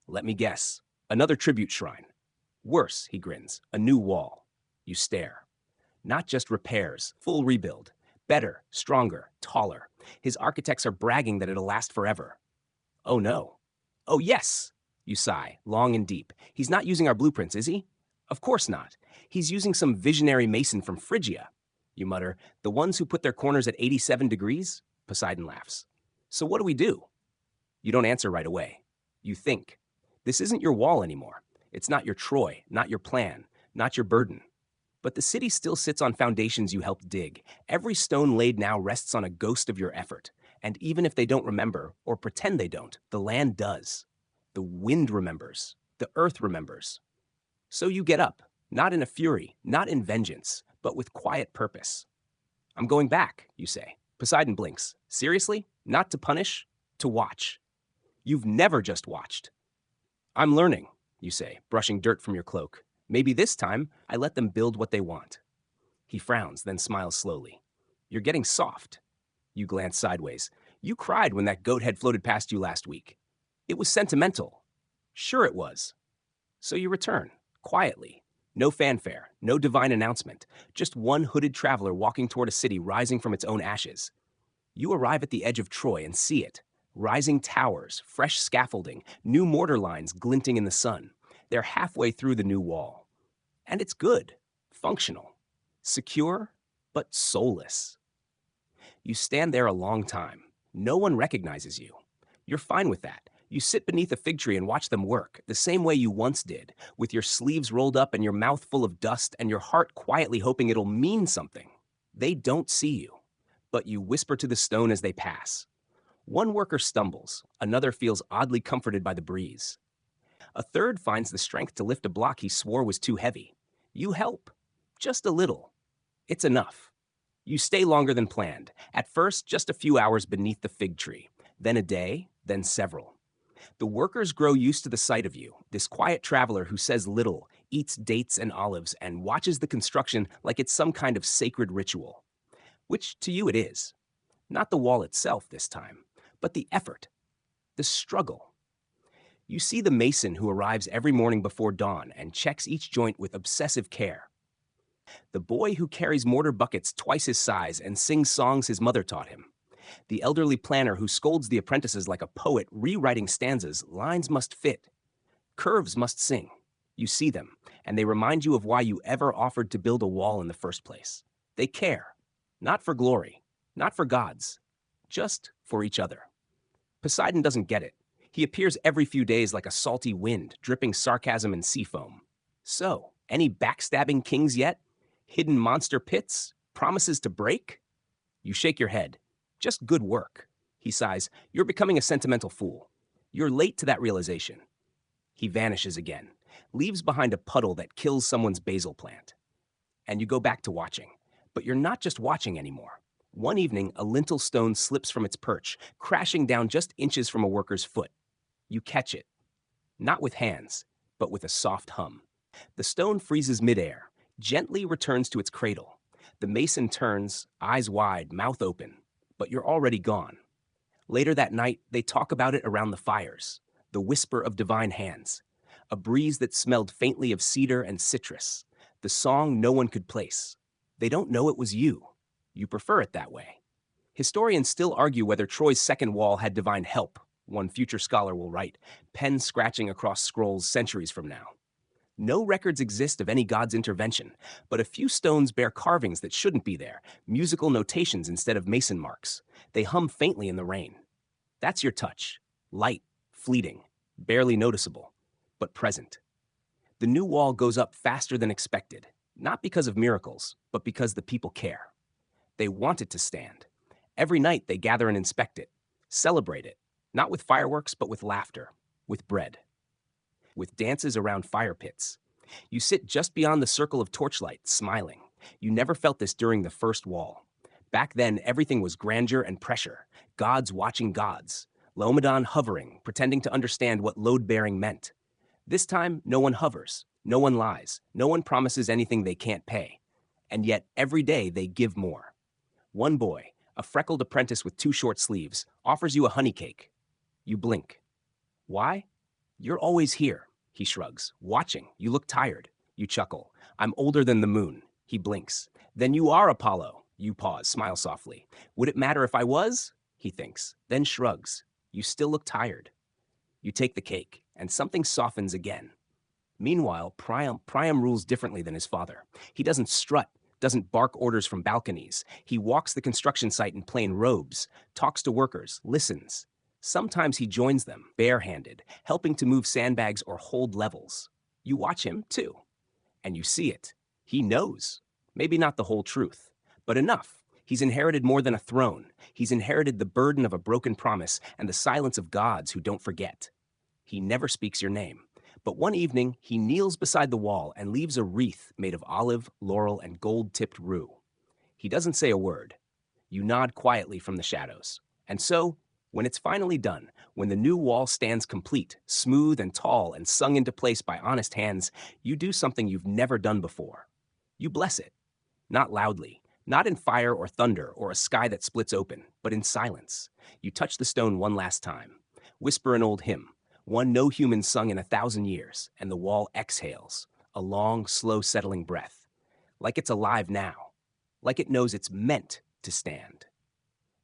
Let me guess. Another tribute shrine. Worse, he grins. A new wall. You stare. Not just repairs, full rebuild. Better, stronger, taller. His architects are bragging that it'll last forever. Oh no. Oh yes! You sigh, long and deep. He's not using our blueprints, is he? Of course not. He's using some visionary mason from Phrygia. You mutter, the ones who put their corners at 87 degrees? Poseidon laughs. So what do we do? You don't answer right away. You think. This isn't your wall anymore. It's not your Troy, not your plan, not your burden. But the city still sits on foundations you helped dig. Every stone laid now rests on a ghost of your effort. And even if they don't remember, or pretend they don't, the land does. The wind remembers. The earth remembers. So you get up, not in a fury, not in vengeance, but with quiet purpose. I'm going back, you say. Poseidon blinks. Seriously? Not to punish? To watch. You've never just watched. I'm learning, you say, brushing dirt from your cloak. Maybe this time, I let them build what they want. He frowns, then smiles slowly. You're getting soft. You glance sideways. You cried when that goat head floated past you last week. It was sentimental. Sure it was. So you return, quietly. No fanfare, no divine announcement, just one hooded traveler walking toward a city rising from its own ashes. You arrive at the edge of Troy and see it. Rising towers, fresh scaffolding, new mortar lines glinting in the sun. They're halfway through the new wall. And it's good, functional, secure, but soulless. You stand there a long time. No one recognizes you. You're fine with that. You sit beneath a fig tree and watch them work, the same way you once did, with your sleeves rolled up and your mouth full of dust and your heart quietly hoping it'll mean something. They don't see you, but you whisper to the stone as they pass. One worker stumbles, another feels oddly comforted by the breeze. A third finds the strength to lift a block he swore was too heavy. You help. Just a little. It's enough. You stay longer than planned. At first, just a few hours beneath the fig tree. Then a day, then several. The workers grow used to the sight of you, this quiet traveler who says little, eats dates and olives, and watches the construction like it's some kind of sacred ritual. Which to you it is. Not the wall itself this time, but the effort, the struggle. You see the mason who arrives every morning before dawn and checks each joint with obsessive care. The boy who carries mortar buckets twice his size and sings songs his mother taught him. The elderly planner who scolds the apprentices like a poet rewriting stanzas, lines must fit, curves must sing. You see them, and they remind you of why you ever offered to build a wall in the first place. They care, not for glory, not for gods, just for each other. Poseidon doesn't get it. He appears every few days like a salty wind, dripping sarcasm and sea foam. So, any backstabbing kings yet? Hidden monster pits? Promises to break? You shake your head. Just good work. He sighs, you're becoming a sentimental fool. You're late to that realization. He vanishes again, leaves behind a puddle that kills someone's basil plant. And you go back to watching. But you're not just watching anymore. One evening, a lintel stone slips from its perch, crashing down just inches from a worker's foot. You catch it. Not with hands, but with a soft hum. The stone freezes midair, gently returns to its cradle. The mason turns, eyes wide, mouth open, but you're already gone. Later that night, they talk about it around the fires, the whisper of divine hands, a breeze that smelled faintly of cedar and citrus, the song no one could place. They don't know it was you. You prefer it that way. Historians still argue whether Troy's second wall had divine help, one future scholar will write, pen scratching across scrolls centuries from now. No records exist of any god's intervention, but a few stones bear carvings that shouldn't be there, musical notations instead of mason marks. They hum faintly in the rain. That's your touch. Light, fleeting, barely noticeable, but present. The new wall goes up faster than expected, not because of miracles, but because the people care. They want it to stand. Every night they gather and inspect it, celebrate it, not with fireworks, but with laughter, with bread, with dances around fire pits. You sit just beyond the circle of torchlight, smiling. You never felt this during the first wall. Back then, everything was grandeur and pressure, gods watching gods, Laomedon hovering, pretending to understand what load-bearing meant. This time, no one hovers, no one lies, no one promises anything they can't pay. And yet, every day they give more. One boy, a freckled apprentice with 2 short sleeves, offers you a honey cake. You blink. Why? You're always here, he shrugs. Watching. You look tired. You chuckle. I'm older than the moon. He blinks. Then you are Apollo. You pause, smile softly. Would it matter if I was? He thinks, then shrugs. You still look tired. You take the cake, and something softens again. Meanwhile, Priam rules differently than his father. He doesn't strut, doesn't bark orders from balconies. He walks the construction site in plain robes, talks to workers, listens. Sometimes he joins them, barehanded, helping to move sandbags or hold levels. You watch him, too. And you see it. He knows. Maybe not the whole truth, but enough. He's inherited more than a throne. He's inherited the burden of a broken promise and the silence of gods who don't forget. He never speaks your name. But one evening, he kneels beside the wall and leaves a wreath made of olive, laurel, and gold-tipped rue. He doesn't say a word. You nod quietly from the shadows. And so, when it's finally done, when the new wall stands complete, smooth and tall and sung into place by honest hands, you do something you've never done before. You bless it. Not loudly, not in fire or thunder or a sky that splits open, but in silence. You touch the stone one last time. Whisper an old hymn, one no human sung in 1,000 years, and the wall exhales, a long, slow settling breath, like it's alive now, like it knows it's meant to stand.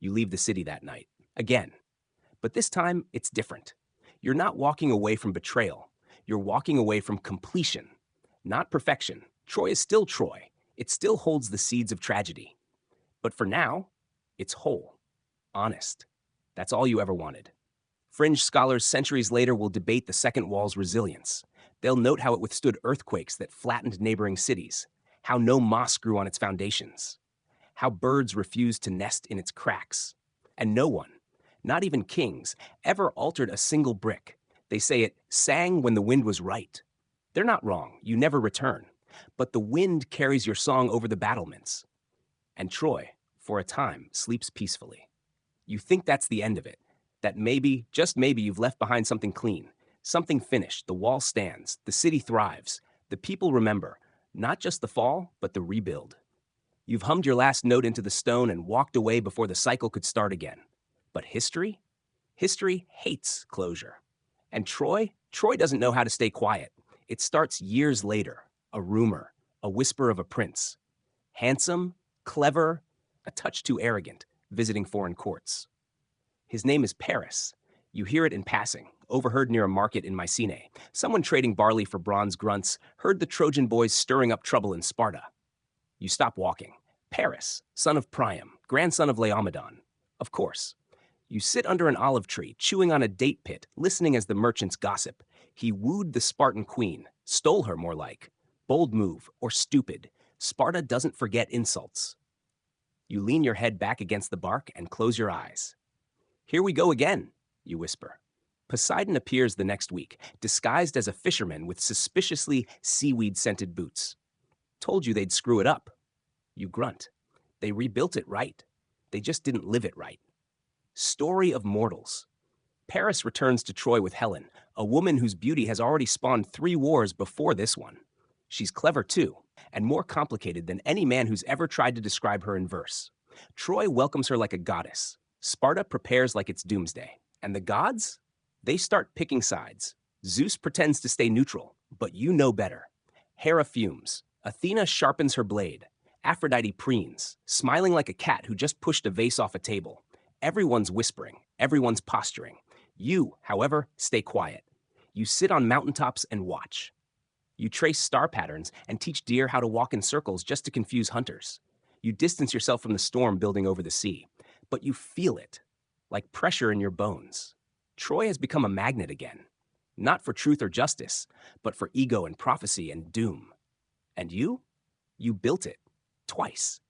You leave the city that night, again. But this time, it's different. You're not walking away from betrayal. You're walking away from completion, not perfection. Troy is still Troy. It still holds the seeds of tragedy. But for now, it's whole, honest. That's all you ever wanted. Fringe scholars centuries later will debate the second wall's resilience. They'll note how it withstood earthquakes that flattened neighboring cities, how no moss grew on its foundations, how birds refused to nest in its cracks. And no one, not even kings, ever altered a single brick. They say it sang when the wind was right. They're not wrong, you never return. But the wind carries your song over the battlements. And Troy, for a time, sleeps peacefully. You think that's the end of it. That maybe, just maybe, you've left behind something clean, something finished. The wall stands, the city thrives, the people remember, not just the fall, but the rebuild. You've hummed your last note into the stone and walked away before the cycle could start again. But history? History hates closure. And Troy doesn't know how to stay quiet. It starts years later, a rumor, a whisper of a prince. Handsome, clever, a touch too arrogant, visiting foreign courts. His name is Paris. You hear it in passing, overheard near a market in Mycenae. Someone trading barley for bronze grunts heard the Trojan boys stirring up trouble in Sparta. You stop walking. Paris, son of Priam, grandson of Laomedon. Of course. You sit under an olive tree, chewing on a date pit, listening as the merchants gossip. He wooed the Spartan queen, stole her more like. Bold move, or stupid. Sparta doesn't forget insults. You lean your head back against the bark and close your eyes. Here we go again, you whisper. Poseidon appears the next week, disguised as a fisherman with suspiciously seaweed-scented boots. Told you they'd screw it up. You grunt. They rebuilt it right. They just didn't live it right. Story of mortals. Paris returns to Troy with Helen, a woman whose beauty has already spawned 3 wars before this one. She's clever too, and more complicated than any man who's ever tried to describe her in verse. Troy welcomes her like a goddess. Sparta prepares like it's doomsday. And the gods? They start picking sides. Zeus pretends to stay neutral, but you know better. Hera fumes. Athena sharpens her blade. Aphrodite preens, smiling like a cat who just pushed a vase off a table. Everyone's whispering. Everyone's posturing. You, however, stay quiet. You sit on mountaintops and watch. You trace star patterns and teach deer how to walk in circles just to confuse hunters. You distance yourself from the storm building over the sea, but you feel it, like pressure in your bones. Troy has become a magnet again, not for truth or justice, but for ego and prophecy and doom. And you? You built it, twice.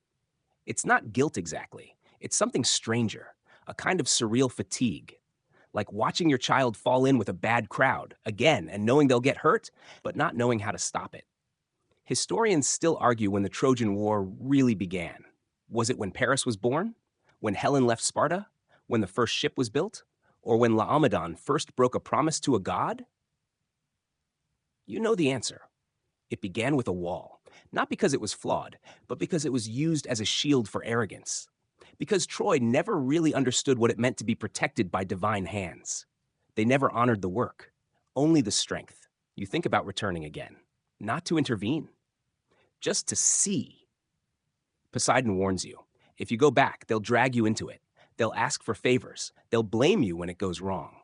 It's not guilt exactly, it's something stranger, a kind of surreal fatigue. Like watching your child fall in with a bad crowd, again, and knowing they'll get hurt, but not knowing how to stop it. Historians still argue when the Trojan War really began. Was it when Paris was born? When Helen left Sparta? When the first ship was built? Or when Laomedon first broke a promise to a god? You know the answer. It began with a wall, not because it was flawed, but because it was used as a shield for arrogance. Because Troy never really understood what it meant to be protected by divine hands. They never honored the work, only the strength. You think about returning again, not to intervene, just to see. Poseidon warns you. If you go back, they'll drag you into it. They'll ask for favors. They'll blame you when it goes wrong.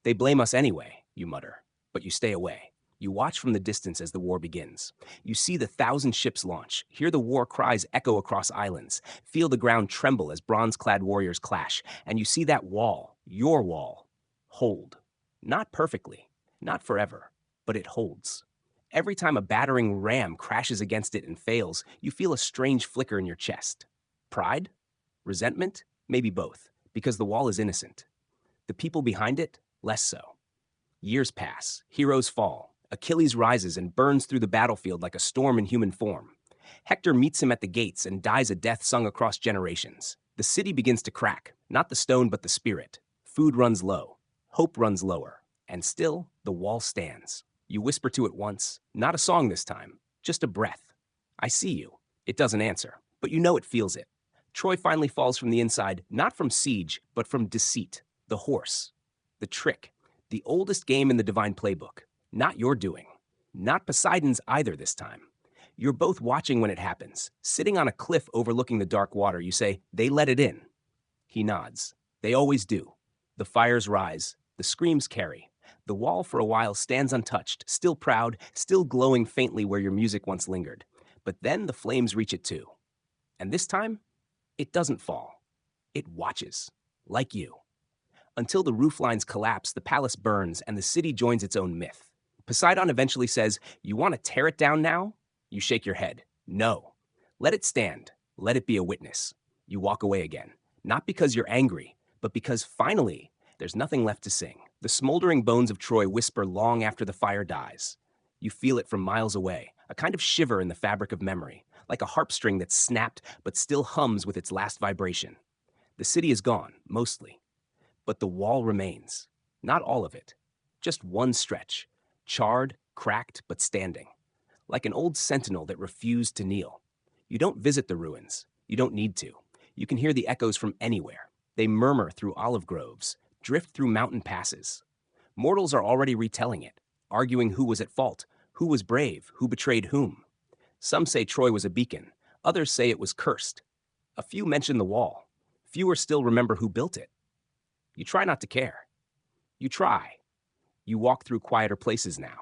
They blame us anyway, you mutter, but you stay away. You watch from the distance as the war begins. You see the 1,000 ships launch, hear the war cries echo across islands, feel the ground tremble as bronze-clad warriors clash, and you see that wall, your wall, hold. Not perfectly, not forever, but it holds. Every time a battering ram crashes against it and fails, you feel a strange flicker in your chest. Pride? Resentment? Maybe both, because the wall is innocent. The people behind it, less so. Years pass, heroes fall. Achilles rises and burns through the battlefield like a storm in human form. Hector meets him at the gates and dies a death sung across generations. The city begins to crack, not the stone but the spirit. Food runs low, hope runs lower, and still the wall stands. You whisper to it once, not a song this time, just a breath. I see you. It doesn't answer, but you know it feels it. Troy finally falls from the inside, not from siege, but from deceit, the horse, the trick, the oldest game in the divine playbook. Not your doing. Not Poseidon's either this time. You're both watching when it happens. Sitting on a cliff overlooking the dark water, you say, "They let it in." He nods. They always do. The fires rise. The screams carry. The wall for a while stands untouched, still proud, still glowing faintly where your music once lingered. But then the flames reach it too. And this time, it doesn't fall. It watches, like you. Until the roof lines collapse, the palace burns, and the city joins its own myth. Poseidon eventually says, "You want to tear it down now?" You shake your head. No. Let it stand. Let it be a witness. You walk away again. Not because you're angry, but because finally, there's nothing left to sing. The smoldering bones of Troy whisper long after the fire dies. You feel it from miles away, a kind of shiver in the fabric of memory, like a harp string that's snapped but still hums with its last vibration. The city is gone, mostly. But the wall remains. Not all of it. Just one stretch. Charred, cracked, but standing. Like an old sentinel that refused to kneel. You don't visit the ruins. You don't need to. You can hear the echoes from anywhere. They murmur through olive groves, drift through mountain passes. Mortals are already retelling it, arguing who was at fault, who was brave, who betrayed whom. Some say Troy was a beacon, others say it was cursed. A few mention the wall. Fewer still remember who built it. You try not to care. You try. You walk through quieter places now.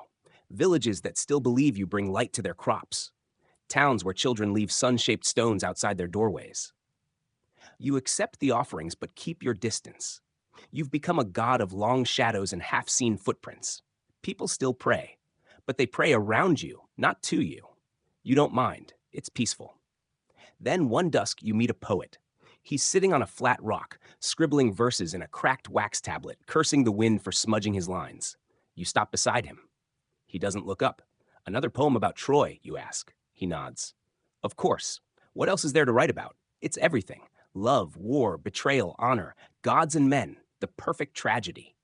Villages that still believe you bring light to their crops. Towns where children leave sun-shaped stones outside their doorways. You accept the offerings but keep your distance. You've become a god of long shadows and half-seen footprints. People still pray, but they pray around you, not to you. You don't mind. It's peaceful. Then one dusk you meet a poet. He's sitting on a flat rock, scribbling verses in a cracked wax tablet, cursing the wind for smudging his lines. You stop beside him. He doesn't look up. Another poem about Troy, you ask. He nods. Of course. What else is there to write about? It's everything. Love, war, betrayal, honor, gods and men, the perfect tragedy.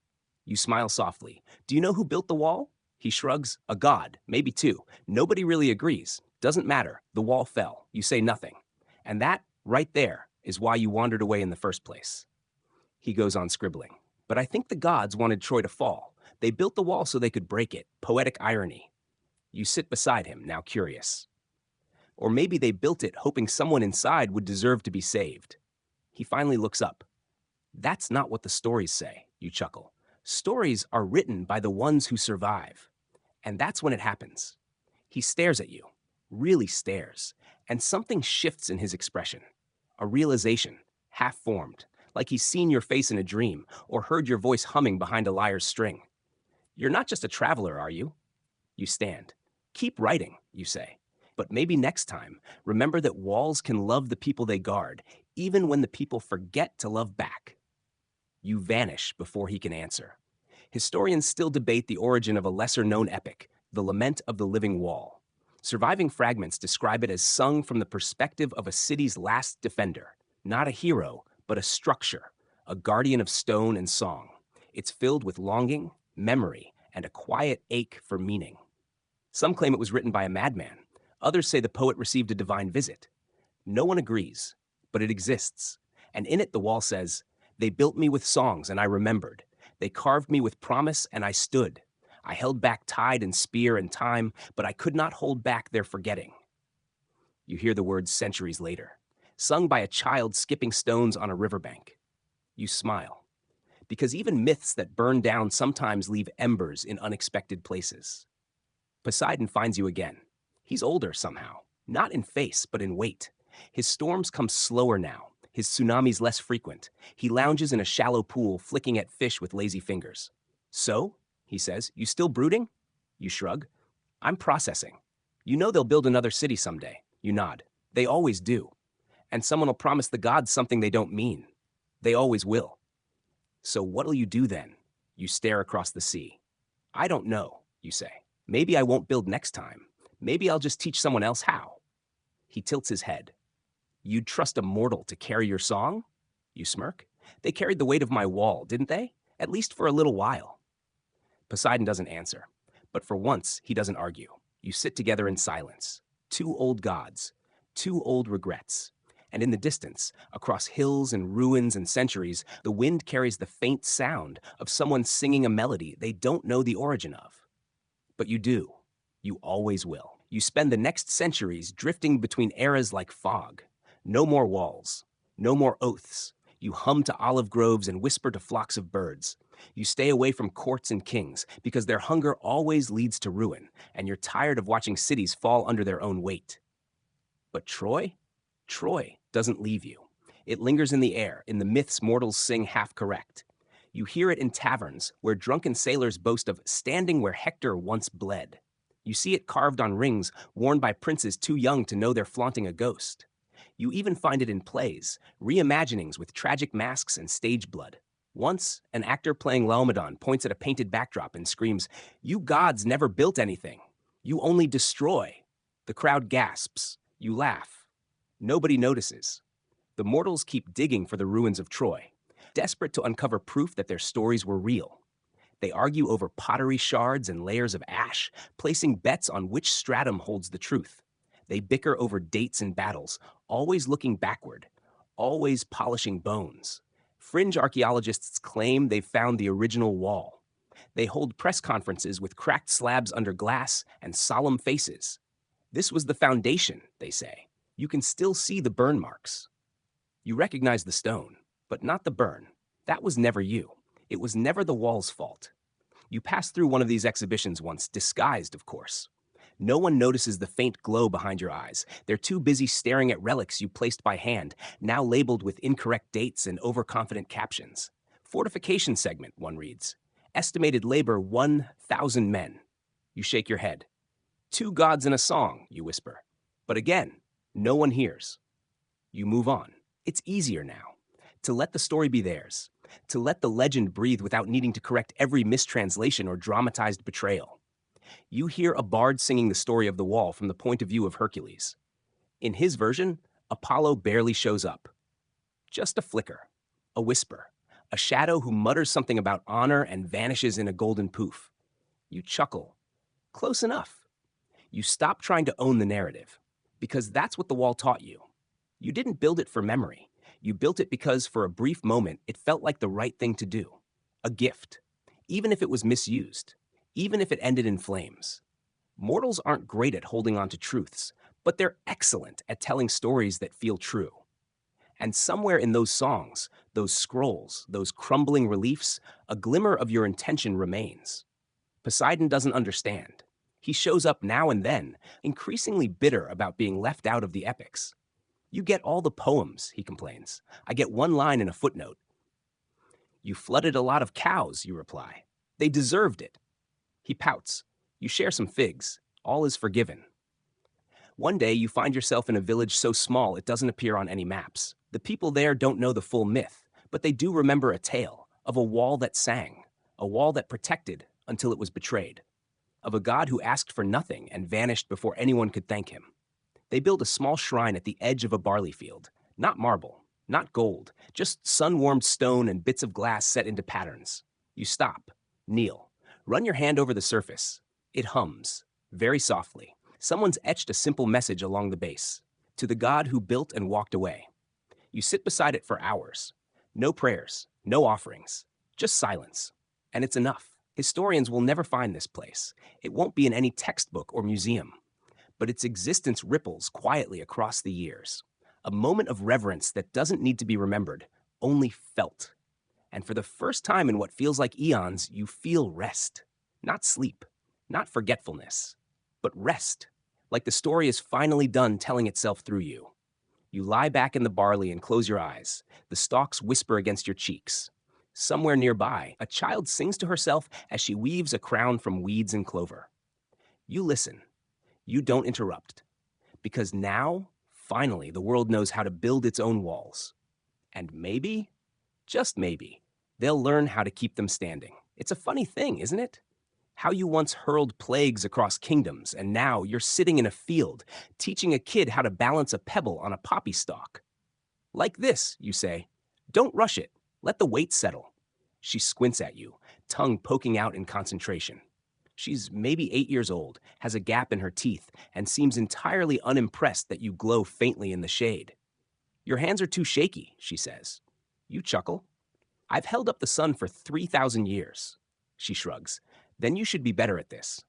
You smile softly. Do you know who built the wall? He shrugs. A god, maybe two. Nobody really agrees. Doesn't matter. The wall fell. You say nothing. And that, right there, is why you wandered away in the first place. He goes on scribbling. But I think the gods wanted Troy to fall. They built the wall so they could break it. Poetic irony. You sit beside him, now curious. Or maybe they built it hoping someone inside would deserve to be saved. He finally looks up. That's not what the stories say, you chuckle. Stories are written by the ones who survive. And that's when it happens. He stares at you, really stares, and something shifts in his expression. A realization, half-formed, like he's seen your face in a dream or heard your voice humming behind a lyre's string. You're not just a traveler, are you? You stand. Keep writing, you say. But maybe next time, remember that walls can love the people they guard, even when the people forget to love back. You vanish before he can answer. Historians still debate the origin of a lesser-known epic, the Lament of the Living Wall. Surviving fragments describe it as sung from the perspective of a city's last defender, not a hero, but a structure, a guardian of stone and song. It's filled with longing, memory, and a quiet ache for meaning. Some claim it was written by a madman. Others say the poet received a divine visit. No one agrees, but it exists. And in it the wall says, "They built me with songs and I remembered. They carved me with promise and I stood. I held back tide and spear and time, but I could not hold back their forgetting." You hear the words centuries later, sung by a child skipping stones on a riverbank. You smile, because even myths that burn down sometimes leave embers in unexpected places. Poseidon finds you again. He's older somehow, not in face, but in weight. His storms come slower now, his tsunamis less frequent. He lounges in a shallow pool, flicking at fish with lazy fingers. "So," he says, "you still brooding?" You shrug. "I'm processing. You know they'll build another city someday." You nod. "They always do. And someone will promise the gods something they don't mean. They always will." "So what'll you do then?" You stare across the sea. "I don't know," you say. "Maybe I won't build next time. Maybe I'll just teach someone else how." He tilts his head. "You'd trust a mortal to carry your song?" You smirk. "They carried the weight of my wall, didn't they? At least for a little while." Poseidon doesn't answer, but for once he doesn't argue. You sit together in silence. Two old gods, two old regrets. And in the distance, across hills and ruins and centuries, the wind carries the faint sound of someone singing a melody they don't know the origin of. But you do. You always will. You spend the next centuries drifting between eras like fog. No more walls. No more oaths. You hum to olive groves and whisper to flocks of birds. You stay away from courts and kings because their hunger always leads to ruin, and you're tired of watching cities fall under their own weight. But Troy? Troy doesn't leave you. It lingers in the air, in the myths mortals sing half correct. You hear it in taverns where drunken sailors boast of standing where Hector once bled. You see it carved on rings worn by princes too young to know they're flaunting a ghost. You even find it in plays, reimaginings with tragic masks and stage blood. Once, an actor playing Laomedon points at a painted backdrop and screams, "You gods never built anything. You only destroy." The crowd gasps. You laugh. Nobody notices. The mortals keep digging for the ruins of Troy, desperate to uncover proof that their stories were real. They argue over pottery shards and layers of ash, placing bets on which stratum holds the truth. They bicker over dates and battles, always looking backward, always polishing bones. Fringe archaeologists claim they've found the original wall. They hold press conferences with cracked slabs under glass and solemn faces. This was the foundation, they say. You can still see the burn marks. You recognize the stone, but not the burn. That was never you. It was never the wall's fault. You passed through one of these exhibitions once, disguised, of course. No one notices the faint glow behind your eyes. They're too busy staring at relics you placed by hand, now labeled with incorrect dates and overconfident captions. Fortification segment, one reads. Estimated labor 1,000 men. You shake your head. 2 gods in a song, you whisper. But again, no one hears. You move on. It's easier now. To let the story be theirs. To let the legend breathe without needing to correct every mistranslation or dramatized betrayal. You hear a bard singing the story of the wall from the point of view of Hercules. In his version, Apollo barely shows up. Just a flicker, a whisper, a shadow who mutters something about honor and vanishes in a golden poof. You chuckle. Close enough. You stop trying to own the narrative, because that's what the wall taught you. You didn't build it for memory. You built it because, for a brief moment, it felt like the right thing to do. A gift. Even if it was misused. Even if it ended in flames. Mortals aren't great at holding on to truths, but they're excellent at telling stories that feel true. And somewhere in those songs, those scrolls, those crumbling reliefs, a glimmer of your intention remains. Poseidon doesn't understand. He shows up now and then, increasingly bitter about being left out of the epics. You get all the poems, he complains. I get one line in a footnote. You flooded a lot of cows, you reply. They deserved it. He pouts. You share some figs. All is forgiven. One day you find yourself in a village so small it doesn't appear on any maps. The people there don't know the full myth, but they do remember a tale of a wall that sang, a wall that protected until it was betrayed, of a god who asked for nothing and vanished before anyone could thank him. They build a small shrine at the edge of a barley field. Not marble, not gold, just sun-warmed stone and bits of glass set into patterns. You stop, kneel, run your hand over the surface. It hums, very softly. Someone's etched a simple message along the base. To the god who built and walked away. You sit beside it for hours. No prayers, no offerings, just silence. And it's enough. Historians will never find this place. It won't be in any textbook or museum. But its existence ripples quietly across the years. A moment of reverence that doesn't need to be remembered, only felt. And for the first time in what feels like eons, you feel rest. Not sleep, not forgetfulness, but rest. Like the story is finally done telling itself through you. You lie back in the barley and close your eyes. The stalks whisper against your cheeks. Somewhere nearby, a child sings to herself as she weaves a crown from weeds and clover. You listen. You don't interrupt. Because now, finally, the world knows how to build its own walls. And maybe, just maybe, they'll learn how to keep them standing. It's a funny thing, isn't it? How you once hurled plagues across kingdoms, and now you're sitting in a field, teaching a kid how to balance a pebble on a poppy stalk. Like this, you say. Don't rush it. Let the weight settle. She squints at you, tongue poking out in concentration. She's maybe 8 years old, has a gap in her teeth, and seems entirely unimpressed that you glow faintly in the shade. Your hands are too shaky, she says. You chuckle. I've held up the sun for 3,000 years. She shrugs. Then you should be better at this.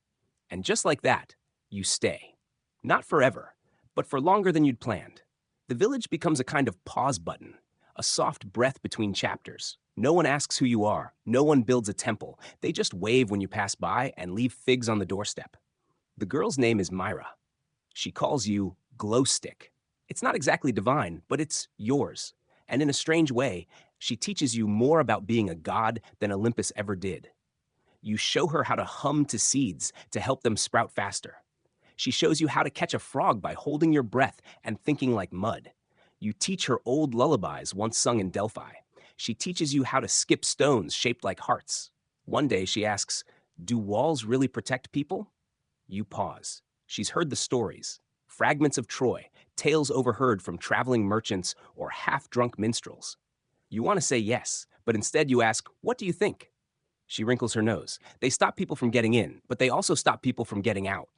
And just like that, you stay. Not forever, but for longer than you'd planned. The village becomes a kind of pause button, a soft breath between chapters. No one asks who you are. No one builds a temple. They just wave when you pass by and leave figs on the doorstep. The girl's name is Myra. She calls you Glow Stick. It's not exactly divine, but it's yours. And in a strange way, she teaches you more about being a god than Olympus ever did. You show her how to hum to seeds to help them sprout faster. She shows you how to catch a frog by holding your breath and thinking like mud. You teach her old lullabies once sung in Delphi. She teaches you how to skip stones shaped like hearts. One day she asks, do walls really protect people? You pause. She's heard the stories, fragments of Troy, tales overheard from traveling merchants or half-drunk minstrels. You want to say yes, but instead you ask, what do you think? She wrinkles her nose. They stop people from getting in, but they also stop people from getting out.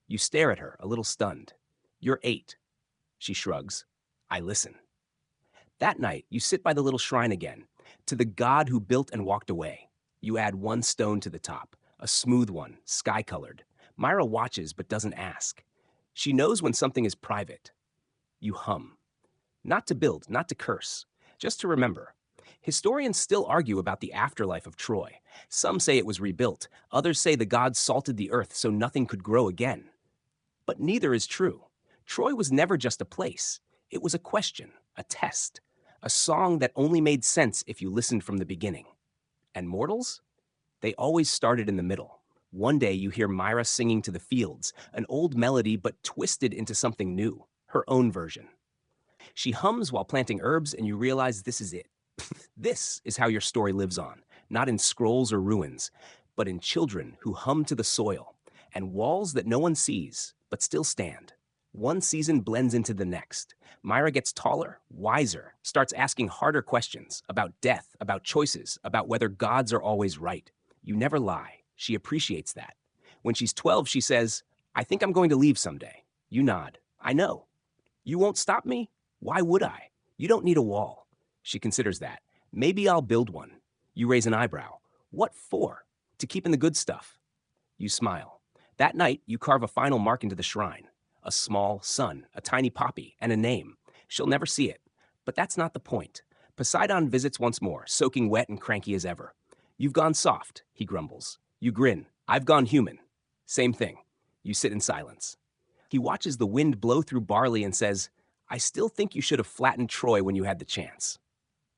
You stare at her, a little stunned. You're 8. She shrugs. I listen. That night, you sit by the little shrine again, to the god who built and walked away. You add one stone to the top, a smooth one, sky-colored. Myra watches but doesn't ask. She knows when something is private. You hum. Not to build, not to curse, just to remember. Historians still argue about the afterlife of Troy. Some say it was rebuilt, others say the gods salted the earth so nothing could grow again. But neither is true. Troy was never just a place, it was a question, a test, a song that only made sense if you listened from the beginning. And mortals? They always started in the middle. One day you hear Myra singing to the fields, an old melody but twisted into something new, her own version. She hums while planting herbs, and you realize this is it. This is how your story lives on, not in scrolls or ruins, but in children who hum to the soil, and walls that no one sees, but still stand. One season blends into the next. Myra gets taller, wiser, starts asking harder questions about death, about choices, about whether gods are always right. You never lie. She appreciates that. When she's 12, she says, I think I'm going to leave someday. You nod. I know. You won't stop me? Why would I? You don't need a wall. She considers that. Maybe I'll build one. You raise an eyebrow. What for? To keep in the good stuff. You smile. That night, you carve a final mark into the shrine. A small sun, a tiny poppy, and a name. She'll never see it. But that's not the point. Poseidon visits once more, soaking wet and cranky as ever. You've gone soft, he grumbles. You grin. I've gone human. Same thing. You sit in silence. He watches the wind blow through barley and says, I still think you should have flattened Troy when you had the chance.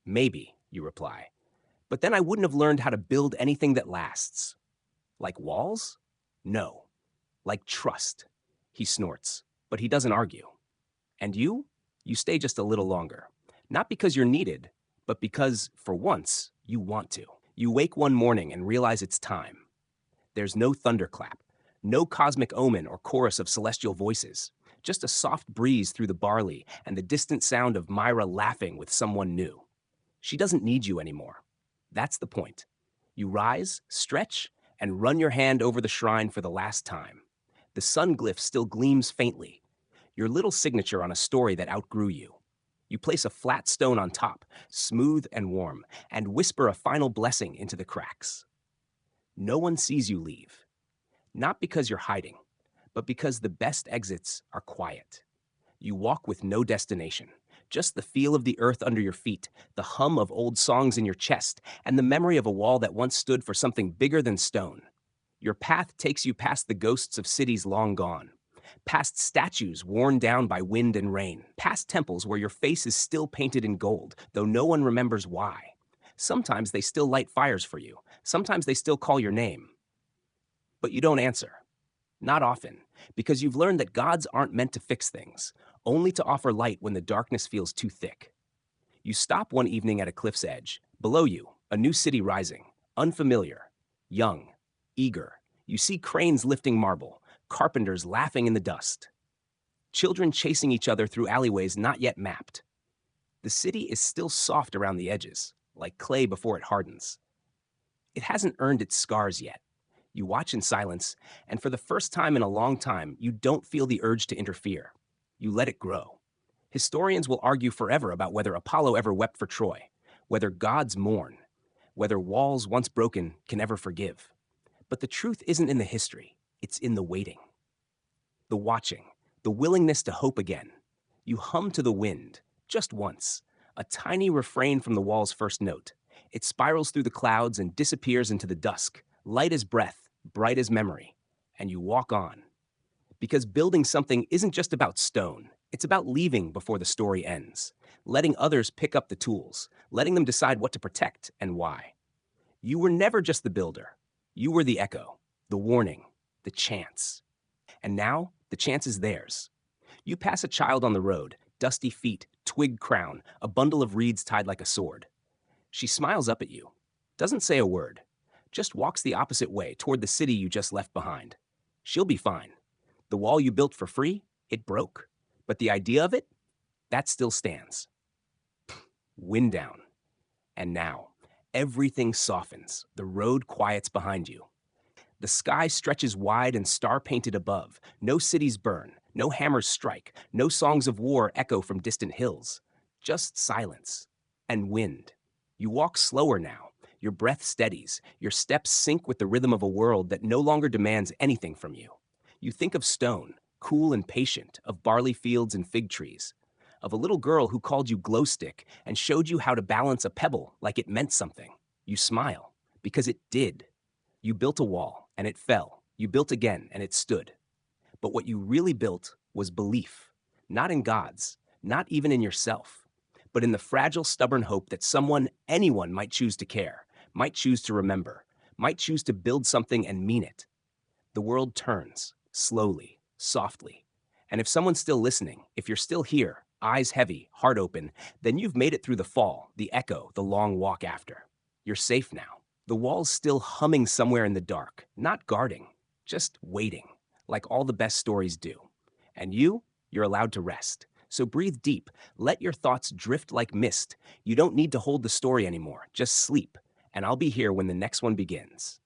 Maybe, you reply. But then I wouldn't have learned how to build anything that lasts. Like walls? No. Like trust. He snorts, but he doesn't argue. And you? You stay just a little longer. Not because you're needed, but because, for once, you want to. You wake one morning and realize it's time. There's no thunderclap, no cosmic omen or chorus of celestial voices, just a soft breeze through the barley and the distant sound of Myra laughing with someone new. She doesn't need you anymore. That's the point. You rise, stretch, and run your hand over the shrine for the last time. The sun glyph still gleams faintly, your little signature on a story that outgrew you. You place a flat stone on top, smooth and warm, and whisper a final blessing into the cracks. No one sees you leave. Not because you're hiding, but because the best exits are quiet. You walk with no destination, just the feel of the earth under your feet, the hum of old songs in your chest, and the memory of a wall that once stood for something bigger than stone. Your path takes you past the ghosts of cities long gone, past statues worn down by wind and rain, past temples where your face is still painted in gold, though no one remembers why. Sometimes they still light fires for you. Sometimes they still call your name. But you don't answer. Not often, because you've learned that gods aren't meant to fix things, only to offer light when the darkness feels too thick. You stop one evening at a cliff's edge. Below you, a new city rising, unfamiliar, young, eager. You see cranes lifting marble, carpenters laughing in the dust, children chasing each other through alleyways not yet mapped. The city is still soft around the edges, like clay before it hardens. It hasn't earned its scars yet. You watch in silence, and for the first time in a long time, you don't feel the urge to interfere. You let it grow. Historians will argue forever about whether Apollo ever wept for Troy, whether gods mourn, whether walls once broken can ever forgive. But the truth isn't in the history, it's in the waiting. The watching, the willingness to hope again. You hum to the wind, just once, a tiny refrain from the wall's first note. It spirals through the clouds and disappears into the dusk, light as breath, bright as memory, and you walk on. Because building something isn't just about stone, it's about leaving before the story ends, letting others pick up the tools, letting them decide what to protect and why. You were never just the builder. You were the echo, the warning, the chance. And now, the chance is theirs. You pass a child on the road, dusty feet, twig crown, a bundle of reeds tied like a sword. She smiles up at you, doesn't say a word, just walks the opposite way toward the city you just left behind. She'll be fine. The wall you built for free, it broke. But the idea of it, that still stands. Wind down. And now, everything softens. The road quiets behind you. The sky stretches wide and star-painted above. No cities burn, no hammers strike, no songs of war echo from distant hills. Just silence and wind. You walk slower now. Your breath steadies. Your steps sync with the rhythm of a world that no longer demands anything from you. You think of stone, cool and patient, of barley fields and fig trees, of a little girl who called you glow stick and showed you how to balance a pebble like it meant something. You smile, because it did. You built a wall, and it fell. You built again, and it stood. But what you really built was belief, not in gods, not even in yourself, but in the fragile, stubborn hope that someone, anyone, might choose to care, might choose to remember, might choose to build something and mean it. The world turns, slowly, softly. And if someone's still listening, if you're still here, eyes heavy, heart open, then you've made it through the fall, the echo, the long walk after. You're safe now. The wall's still humming somewhere in the dark, not guarding, just waiting, like all the best stories do. And you're allowed to rest. So breathe deep, let your thoughts drift like mist. You don't need to hold the story anymore, just sleep. And I'll be here when the next one begins.